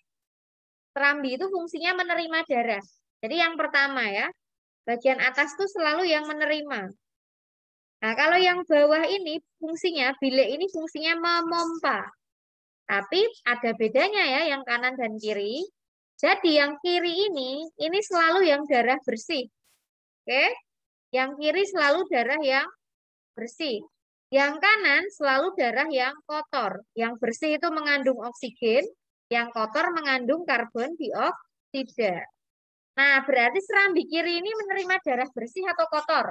S1: Serambi itu fungsinya menerima darah. Jadi yang pertama ya, bagian atas itu selalu yang menerima. Nah, kalau yang bawah ini fungsinya, bilik ini fungsinya memompa. Tapi ada bedanya ya, yang kanan dan kiri. Jadi yang kiri ini selalu yang darah bersih. Oke? Yang kiri selalu darah yang bersih. Yang kanan selalu darah yang kotor. Yang bersih itu mengandung oksigen, yang kotor mengandung karbon dioksida. Nah, berarti serambi kiri ini menerima darah bersih atau kotor?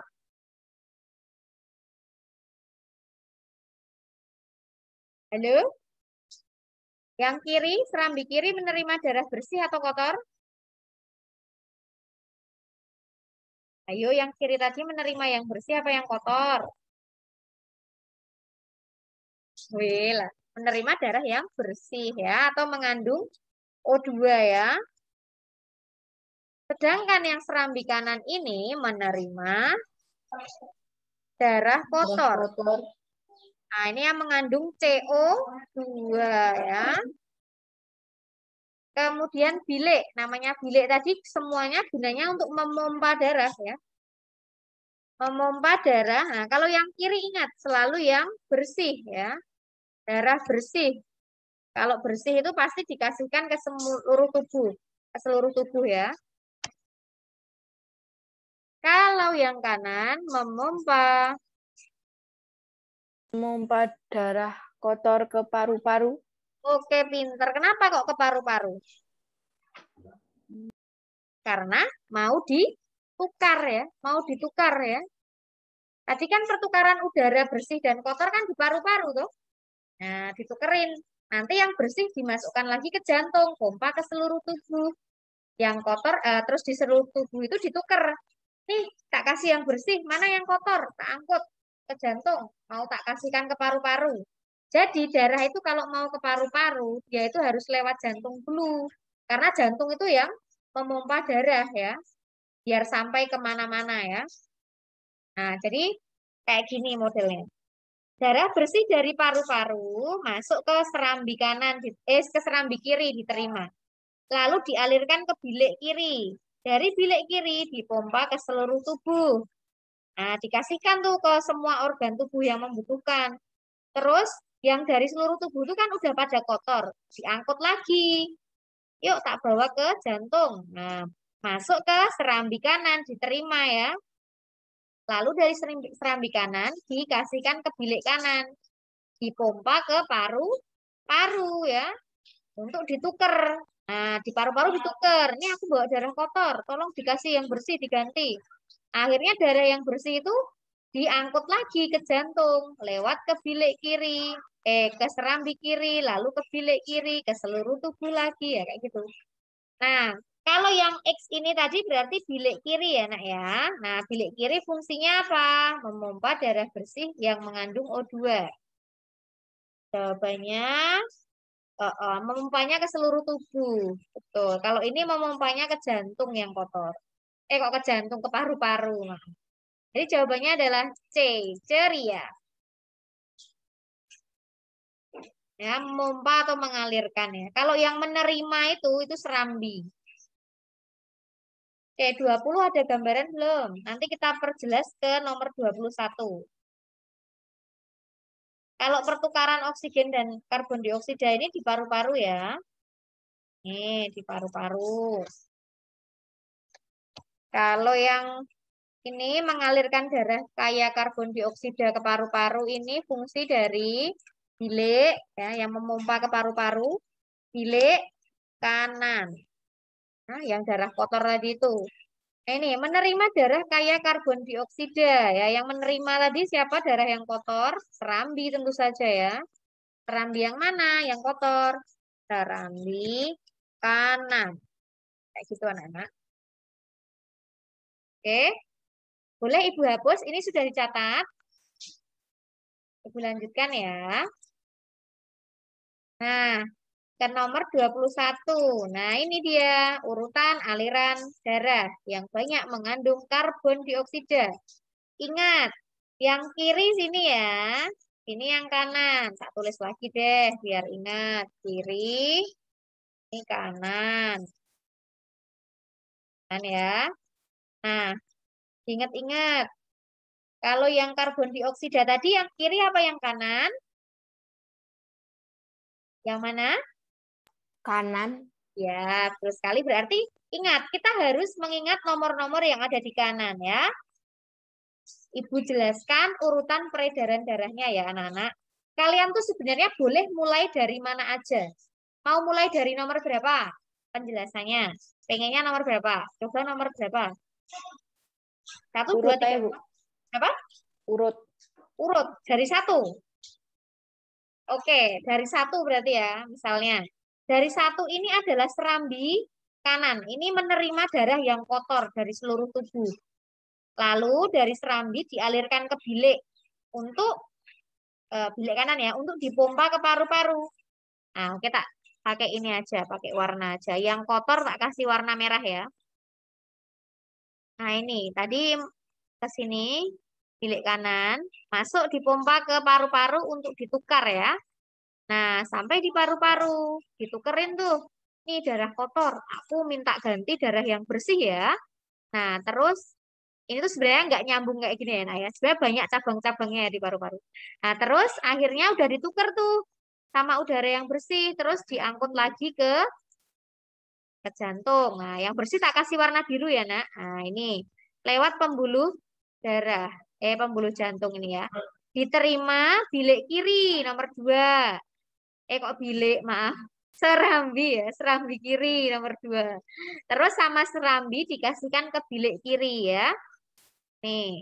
S1: Halo? Yang kiri, serambi kiri menerima darah bersih atau kotor? Ayo, yang kiri tadi menerima yang bersih apa yang kotor? Wih, menerima darah yang bersih ya, atau mengandung O2 ya. Sedangkan yang serambi kanan ini menerima darah kotor. Nah, ini yang mengandung CO2 ya. Kemudian bilik, namanya bilik tadi semuanya gunanya untuk memompa darah ya. Memompa darah. Nah, kalau yang kiri ingat selalu yang bersih ya. Darah bersih. Kalau bersih itu pasti dikasihkan ke seluruh tubuh ya. Kalau yang kanan memompa
S4: darah kotor ke paru-paru.
S1: Oke, pinter. Kenapa kok ke paru-paru? Karena mau ditukar ya, Tadi kan pertukaran udara bersih dan kotor kan di paru-paru tuh. Nah, ditukerin. Nanti yang bersih dimasukkan lagi ke jantung, pompa ke seluruh tubuh. Yang kotor terus di seluruh tubuh itu ditukar. Nih, tak kasih yang bersih, mana yang kotor? Tak angkut ke jantung, mau tak kasihkan ke paru-paru. Jadi darah itu kalau mau ke paru-paru, dia itu harus lewat jantung dulu. Karena jantung itu yang memompa darah ya, biar sampai kemana-mana ya. Nah, jadi kayak gini modelnya. Darah bersih dari paru-paru masuk ke serambi kanan, ke serambi kiri diterima. Lalu dialirkan ke bilik kiri. Dari bilik kiri dipompa ke seluruh tubuh. Nah, dikasihkan tuh ke semua organ tubuh yang membutuhkan. Terus yang dari seluruh tubuh itu kan udah pada kotor, diangkut lagi. Yuk tak bawa ke jantung. Nah, masuk ke serambi kanan diterima ya. Lalu dari serambi kanan dikasihkan ke bilik kanan. Dipompa ke paru ya. Untuk ditukar. Nah, di paru-paru ditukar. Ini aku bawa darah kotor, tolong dikasih yang bersih, diganti. Akhirnya darah yang bersih itu diangkut lagi ke jantung, lewat ke bilik kiri, ke serambi kiri, lalu ke bilik kiri, ke seluruh tubuh lagi, ya kayak gitu. Nah, kalau yang X ini tadi berarti bilik kiri ya, nak ya. Nah, bilik kiri fungsinya apa? Memompa darah bersih yang mengandung O2. Jawabannya memompanya ke seluruh tubuh. Betul. Kalau ini memompanya ke jantung yang kotor. Kok ke jantung, ke paru-paru. Jadi jawabannya adalah C, ceria. Ya, memompa atau mengalirkan ya. Kalau yang menerima itu serambi. Oke, 20 ada gambaran belum? Nanti kita perjelas ke nomor 21. Kalau pertukaran oksigen dan karbon dioksida ini di paru-paru ya. Nih, di paru-paru. Kalau yang ini mengalirkan darah kaya karbon dioksida ke paru-paru ini fungsi dari bilik ya, yang memompa ke paru-paru, bilik kanan. Nah, yang darah kotor tadi itu. Ini menerima darah kaya karbon dioksida ya. Yang menerima tadi siapa? Darah yang kotor, serambi tentu saja ya. Serambi yang mana? Yang kotor. Serambi kanan. Kayak gitu anak-anak. Oke. Boleh Ibu hapus, ini sudah dicatat. Ibu lanjutkan ya. Nah, ke nomor 21. Nah, ini dia urutan aliran darah yang banyak mengandung karbon dioksida. Ingat, yang kiri sini ya. Ini yang kanan. Tak tulis lagi deh, biar ingat. Kiri, ini kanan. Kan ya. Nah, ingat-ingat. Kalau yang karbon dioksida tadi yang kiri apa yang kanan? Yang mana?
S4: Kanan.
S1: Ya, betul sekali. Berarti ingat, kita harus mengingat nomor-nomor yang ada di kanan ya. Ibu jelaskan urutan peredaran darahnya ya anak-anak. Kalian tuh sebenarnya boleh mulai dari mana aja. Mau mulai dari nomor berapa? Penjelasannya. Pengennya nomor berapa? Coba nomor berapa? 1, 2, 3, 4. Apa?
S4: Urut.
S1: Urut. Dari 1. Oke, dari 1 berarti ya. Misalnya. Dari 1 ini adalah serambi kanan. Ini menerima darah yang kotor dari seluruh tubuh. Lalu dari serambi dialirkan ke bilik. Untuk bilik kanan ya. Untuk dipompa ke paru-paru. Nah, oke tak pakai ini aja. Pakai warna aja. Yang kotor tak kasih warna merah ya. Nah ini. Tadi ke sini. Bilik kanan. Masuk dipompa ke paru-paru untuk ditukar ya. Nah, sampai di paru-paru, ditukerin tuh. Ini darah kotor, aku minta ganti darah yang bersih ya. Nah, terus ini tuh sebenarnya nggak nyambung kayak gini ya, nah ya. Sebenarnya banyak cabang-cabangnya ya di paru-paru. Nah, terus akhirnya udah ditukar tuh sama udara yang bersih, terus diangkut lagi ke jantung. Nah, yang bersih tak kasih warna biru ya, Nak. Nah, ini lewat pembuluh darah, pembuluh jantung ini ya. Diterima bilik kiri nomor 2. Kok bilik, maaf. Serambi ya, serambi kiri nomor 2. Terus sama serambi dikasihkan ke bilik kiri ya. Nih.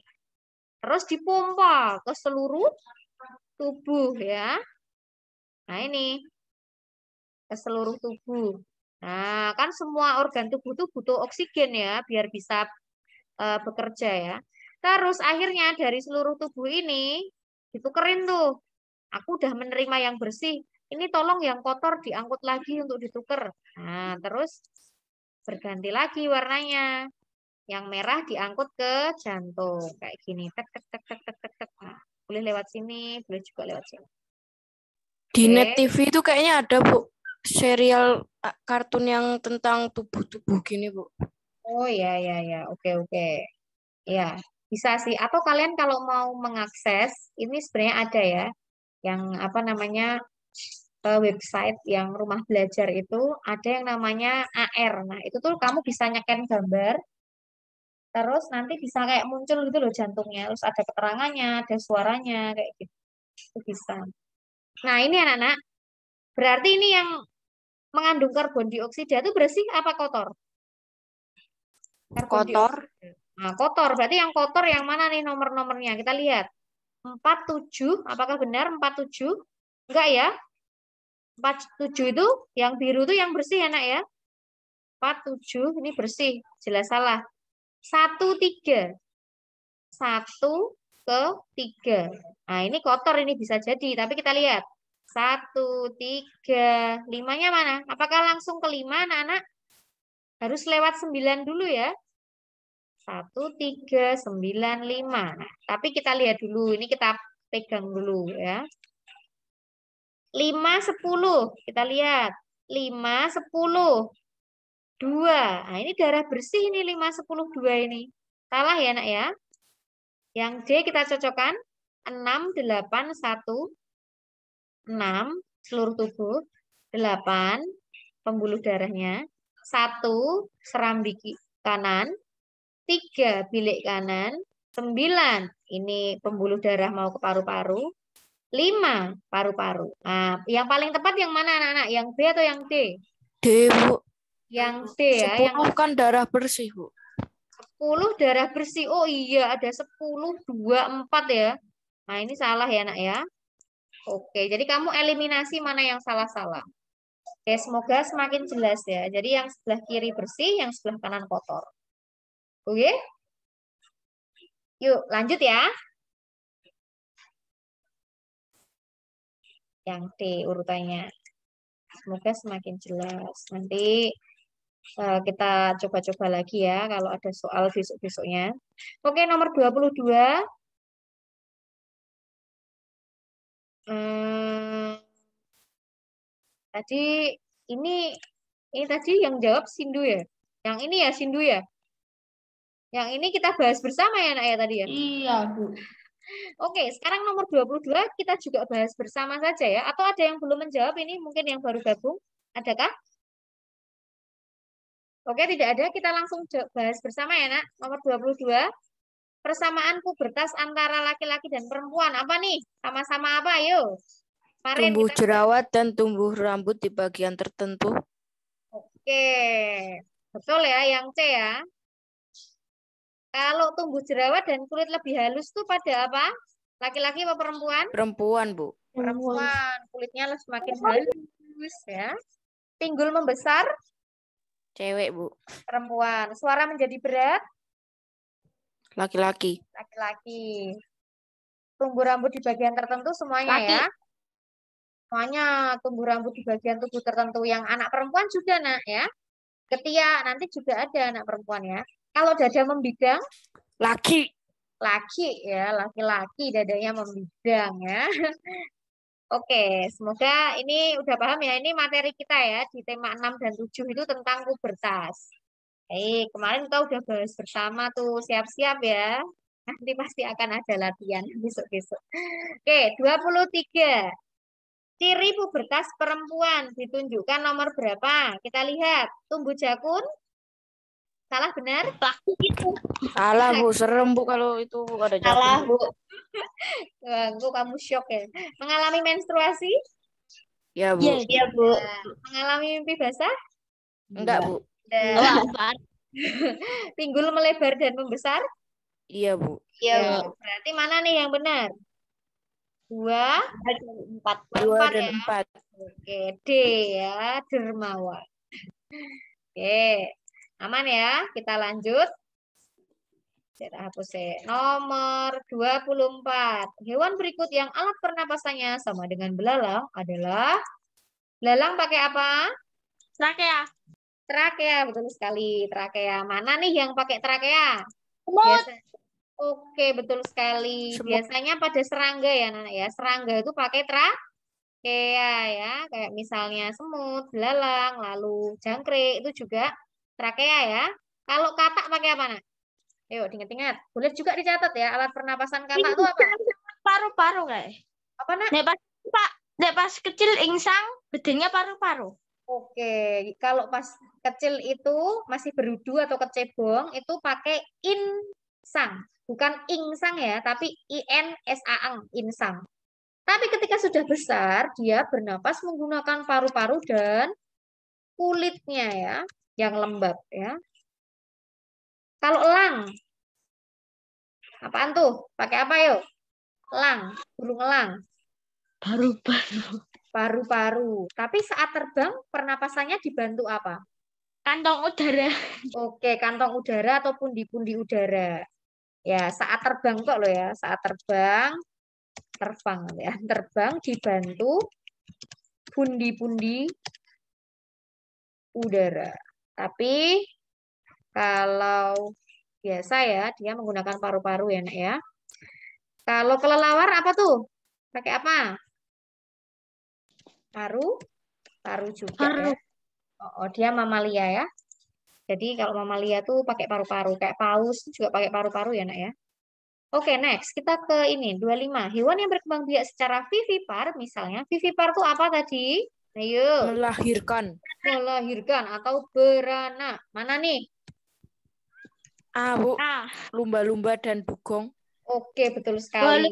S1: Terus dipompa ke seluruh tubuh ya. Nah ini. Ke seluruh tubuh. Nah kan semua organ tubuh itu butuh oksigen ya, biar bisa bekerja ya. Terus akhirnya dari seluruh tubuh ini, ditukerin tuh. Aku udah menerima yang bersih. Ini tolong yang kotor diangkut lagi untuk ditukar. Nah, terus berganti lagi warnanya. Yang merah diangkut ke jantung. Kayak gini. Tek, tek, tek, tek, tek, tek, tek. Nah, boleh lewat sini, boleh juga lewat sini.
S4: Di Net TV itu kayaknya ada, Bu, serial kartun yang tentang tubuh-tubuh gini, Bu.
S1: Oh, ya, ya, ya. Oke, oke. Ya, bisa sih. Atau kalian kalau mau mengakses, ini sebenarnya ada ya. Yang apa namanya website yang rumah belajar itu ada yang namanya AR. Nah, itu tuh kamu bisa nyeken gambar, terus nanti bisa kayak muncul gitu loh jantungnya, terus ada keterangannya, ada suaranya, kayak gitu. Itu bisa. Nah, ini anak-anak, berarti ini yang mengandung karbon dioksida itu bersih apa kotor?
S4: Kotor.
S1: Nah, kotor. Berarti yang kotor yang mana nih nomor-nomornya? Kita lihat. 47, apakah benar 47? Enggak ya? 47 itu yang biru itu yang bersih ya nak ya. 47 ini bersih, jelas salah. 13. 1 ke 3. Nah, ini kotor ini bisa jadi, tapi kita lihat. 1, 3, 5-nya mana? Apakah langsung ke 5 anak-anak? Harus lewat 9 dulu ya. 1, 3, 9, 5. Nah, tapi kita lihat dulu, ini kita pegang dulu ya. 5, 10. Kita lihat. 5, 10. 2. Nah, ini darah bersih ini 5, 10, 2 ini. Salah ya, Nak ya? Yang D kita cocokkan. 6, 8, 1. 6, seluruh tubuh. 8, pembuluh darahnya. 1, serambi kanan. 3, bilik kanan. 9, ini pembuluh darah mau ke paru-paru. 5, paru-paru. Nah, yang paling tepat yang mana anak-anak? Yang B atau yang D?
S4: D, Bu.
S1: Yang D ya.
S4: 10 yang kan darah bersih, Bu.
S1: 10 darah bersih. Oh iya, ada 10, 2, 4 ya. Nah, ini salah ya, Nak ya. Oke, jadi kamu eliminasi mana yang salah-salah. Oke, semoga semakin jelas ya. Jadi yang sebelah kiri bersih, yang sebelah kanan kotor. Oke? Yuk, lanjut ya. Yang D urutannya. Semoga semakin jelas. Nanti kita coba-coba lagi ya kalau ada soal besok-besoknya. Oke, nomor 22. Tadi ini tadi yang jawab Sindu ya. Yang ini ya Sindu ya. Yang ini kita bahas bersama ya Nak ya tadi ya.
S12: Iya, Bu.
S1: Oke, sekarang nomor 22 kita juga bahas bersama saja ya. Atau ada yang belum menjawab ini mungkin yang baru gabung? Adakah? Oke, tidak ada. Kita langsung bahas bersama ya Nak. Nomor 22. Persamaan pubertas antara laki-laki dan perempuan. Apa nih? Sama-sama apa? Ayo. Kemarin
S4: Tumbuh jerawat dan tumbuh rambut di bagian tertentu.
S1: Oke. Betul ya yang C ya. Kalau tumbuh jerawat dan kulit lebih halus tuh pada apa? Laki-laki atau perempuan?
S4: Perempuan, Bu.
S1: Perempuan. Kulitnya semakin halus ya. Pinggul membesar?
S4: Cewek, Bu.
S1: Perempuan. Suara menjadi berat?
S4: Laki-laki.
S1: Laki-laki. Tumbuh rambut di bagian tertentu semuanya
S3: Laki.
S1: ya. Semuanya tumbuh rambut di bagian tubuh tertentu. Yang anak perempuan juga Nak ya. Ketiak nanti juga ada anak perempuan ya. Kalau dada membidang?
S4: Laki.
S1: Laki ya, laki-laki dadanya membidang ya. Oke, semoga ini udah paham ya. Ini materi kita ya di tema 6 dan 7 itu tentang pubertas. Kemarin kita udah bahas bersama tuh, siap-siap ya. Nanti pasti akan ada latihan besok-besok. Oke, 23. Ciri pubertas perempuan ditunjukkan nomor berapa? Kita lihat, tumbuh jakun. Salah benar?
S3: Laki itu.
S4: Salah, Bu. Serem, Bu, kalau itu ada jakun.
S1: Salah, Bu. Ganggu kamu shock ya. Mengalami menstruasi?
S4: Ya, Bu.
S1: Iya, Bu. Mengalami mimpi basah?
S4: Enggak, Bu.
S1: Pinggul melebar dan membesar?
S4: Iya, Bu.
S1: Iya, Bu. Berarti mana nih yang benar? 2, 4.
S4: 2 dan 4.
S1: Oke, D ya, dermawan. Oke, aman ya. Kita lanjut. Saya hapus ya. Nomor 24. Hewan berikut yang alat pernapasannya sama dengan belalang adalah belalang pakai apa?
S3: Trakea.
S1: Trakea, betul sekali. Trakea. Mana nih yang pakai trakea? Biasa. Oke, betul sekali. Biasanya pada serangga ya, Nana ya. Serangga itu pakai trakea ya. Kayak misalnya semut, belalang, lalu jangkrik itu juga trakea ya. Kalau katak pakai apa, Nak? Ayo, diingat-ingat. Boleh juga dicatat ya, alat pernapasan katak itu apa?
S3: Paru-paru kayak.
S1: Apa, Nak?
S3: Nek pas kecil insang, bedanya paru-paru.
S1: Oke, kalau pas kecil itu masih berudu atau kecebong, itu pakai insang. Bukan insang ya, tapi insang, insang. Tapi ketika sudah besar, dia bernapas menggunakan paru-paru dan kulitnya ya, yang lembab ya. Kalau elang, apaan tuh? Pakai apa yuk? Elang, burung elang.
S3: Paru-paru.
S1: Paru-paru. Tapi saat terbang, pernapasannya dibantu apa?
S3: Kantong udara.
S1: Oke, kantong udara atau pundi-pundi udara. Ya, saat terbang kok loh ya. Saat terbang ya. Terbang dibantu pundi-pundi udara. Tapi kalau biasa ya, dia menggunakan paru-paru ya, Nak ya. Kalau kelelawar apa tuh? Pakai apa? Paru juga ya. Oh, dia mamalia ya. Jadi kalau mamalia tuh pakai paru-paru. Kayak paus juga pakai paru-paru ya, Nak ya. Oke, next. Kita ke ini, 25. Hewan yang berkembang biak secara vivipar, misalnya. Vivipar tuh apa tadi? Ayo.
S4: Melahirkan.
S1: Melahirkan atau beranak. Mana nih?
S4: A, Bu. Lumba-lumba dan dugong.
S1: Oke, betul sekali.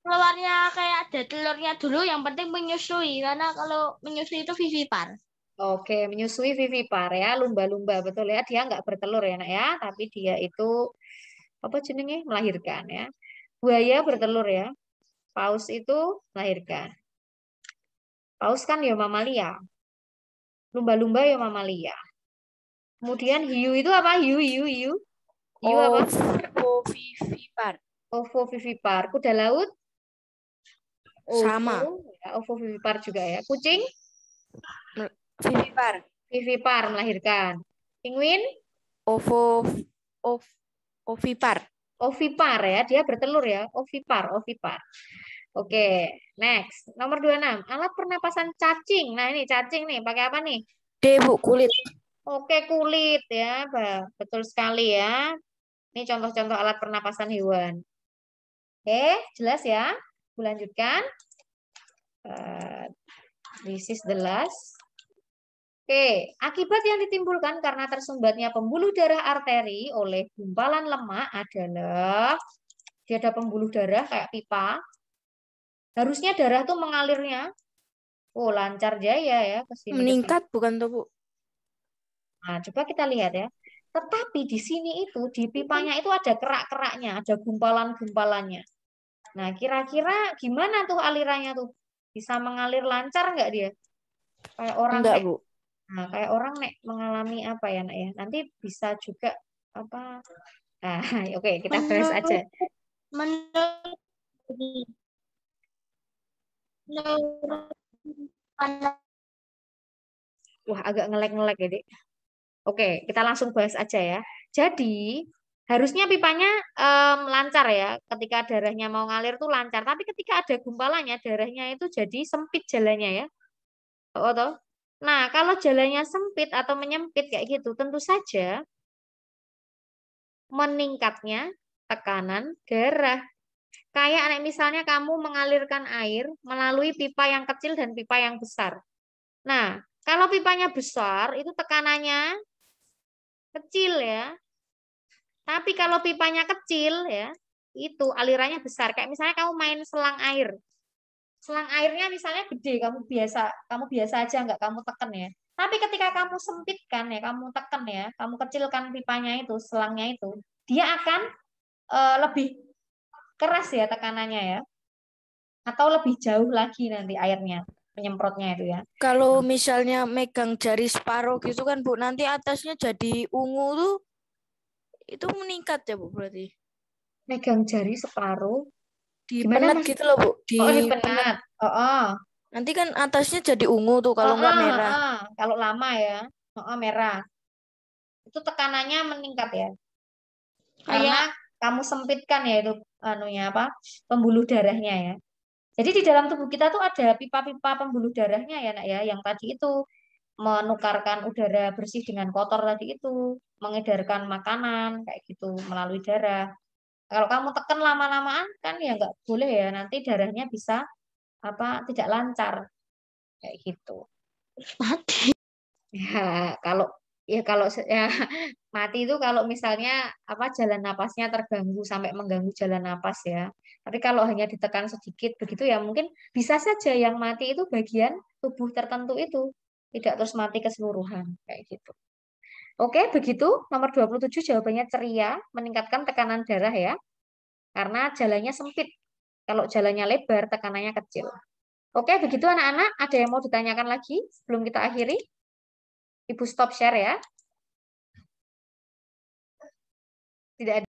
S3: Keluarnya kayak ada telurnya dulu, yang penting menyusui. Karena kalau menyusui itu vivipar.
S1: Oke, menyusui vivipar ya, lumba-lumba betul ya. Dia nggak bertelur ya, Nak ya, tapi dia itu apa jenenge? Melahirkan ya. Buaya bertelur ya. Paus itu melahirkan. Paus kan ya mamalia. Lumba-lumba ya mamalia. Kemudian hiu itu apa? Hiu apa?
S4: Ovovivipar.
S1: Ovovivipar. Kuda laut?
S4: Sama.
S1: Ovovivipar juga ya. Kucing?
S4: Vivipar.
S1: Vivipar, melahirkan. Penguin?
S4: Ovipar.
S1: Ovipar ya, dia bertelur ya. Ovipar. Oke, next. Nomor 26. Alat pernapasan cacing. Nah, ini cacing nih, pakai apa nih?
S4: D, Bu, kulit.
S1: Oke, kulit ya. Betul sekali ya. Ini contoh-contoh alat pernapasan hewan. Oke, jelas ya. Aku lanjutkan. This is the last. Oke, akibat yang ditimbulkan karena tersumbatnya pembuluh darah arteri oleh gumpalan lemak adalah dia ada pembuluh darah kayak pipa. Harusnya darah tuh mengalirnya lancar jaya ya ke sini.
S4: Meningkat bukan tuh, Bu?
S1: Nah, coba kita lihat ya. Tetapi di sini itu di pipanya itu ada kerak-keraknya, ada gumpalan-gumpalannya. Nah, kira-kira gimana tuh alirannya tuh? Bisa mengalir lancar nggak dia? Kayak orang
S4: enggak, Bu.
S1: Nah, kayak orang mengalami apa ya, Nak ya? Nanti bisa juga apa? Nah, oke, kita bahas aja. Wah, agak ngelek-ngelek ya, Dik. Oke, kita langsung bahas aja ya. Jadi, harusnya pipanya lancar ya. Ketika darahnya mau ngalir tuh lancar. Tapi ketika ada gumpalannya, darahnya itu jadi sempit jalannya ya. Oh, toh? Nah, kalau jalannya sempit atau menyempit kayak gitu, tentu saja meningkatnya tekanan darah. Kayak misalnya kamu mengalirkan air melalui pipa yang kecil dan pipa yang besar. Nah, kalau pipanya besar, itu tekanannya kecil ya. Tapi kalau pipanya kecil ya, itu alirannya besar. Kayak misalnya kamu main selang air. Selang airnya misalnya gede, kamu biasa aja nggak kamu tekan ya. Tapi ketika kamu sempitkan ya, kamu tekan ya, kamu kecilkan pipanya itu, selangnya itu, dia akan lebih keras ya tekanannya ya. Atau lebih jauh lagi nanti airnya, penyemprotnya itu ya.
S4: Kalau misalnya megang jari separuh gitu kan, Bu, nanti atasnya jadi ungu tuh, itu meningkat ya, Bu, berarti?
S1: Megang jari separuh.
S4: Dipenet gitu loh, Bu.
S1: Dipenet.
S4: Nanti kan atasnya jadi ungu tuh kalau nggak merah.
S1: Kalau lama ya, merah. Itu tekanannya meningkat ya. Karena kamu sempitkan ya itu pembuluh darahnya ya. Jadi di dalam tubuh kita tuh ada pipa-pipa pembuluh darahnya ya, Nak ya, yang tadi itu menukarkan udara bersih dengan kotor tadi itu, mengedarkan makanan kayak gitu melalui darah. Kalau kamu tekan lama-lamaan kan ya nggak boleh ya, nanti darahnya bisa tidak lancar kayak gitu.
S3: Mati.
S1: Ya kalau mati itu kalau misalnya jalan napasnya terganggu sampai mengganggu jalan napas ya. Tapi kalau hanya ditekan sedikit begitu ya mungkin bisa saja yang mati itu bagian tubuh tertentu itu, tidak terus mati keseluruhan kayak gitu. Oke, begitu nomor 27 jawabannya ceria, meningkatkan tekanan darah ya. Karena jalannya sempit. Kalau jalannya lebar, tekanannya kecil. Oke, begitu anak-anak. Ada yang mau ditanyakan lagi sebelum kita akhiri? Ibu stop share ya. Tidak ada.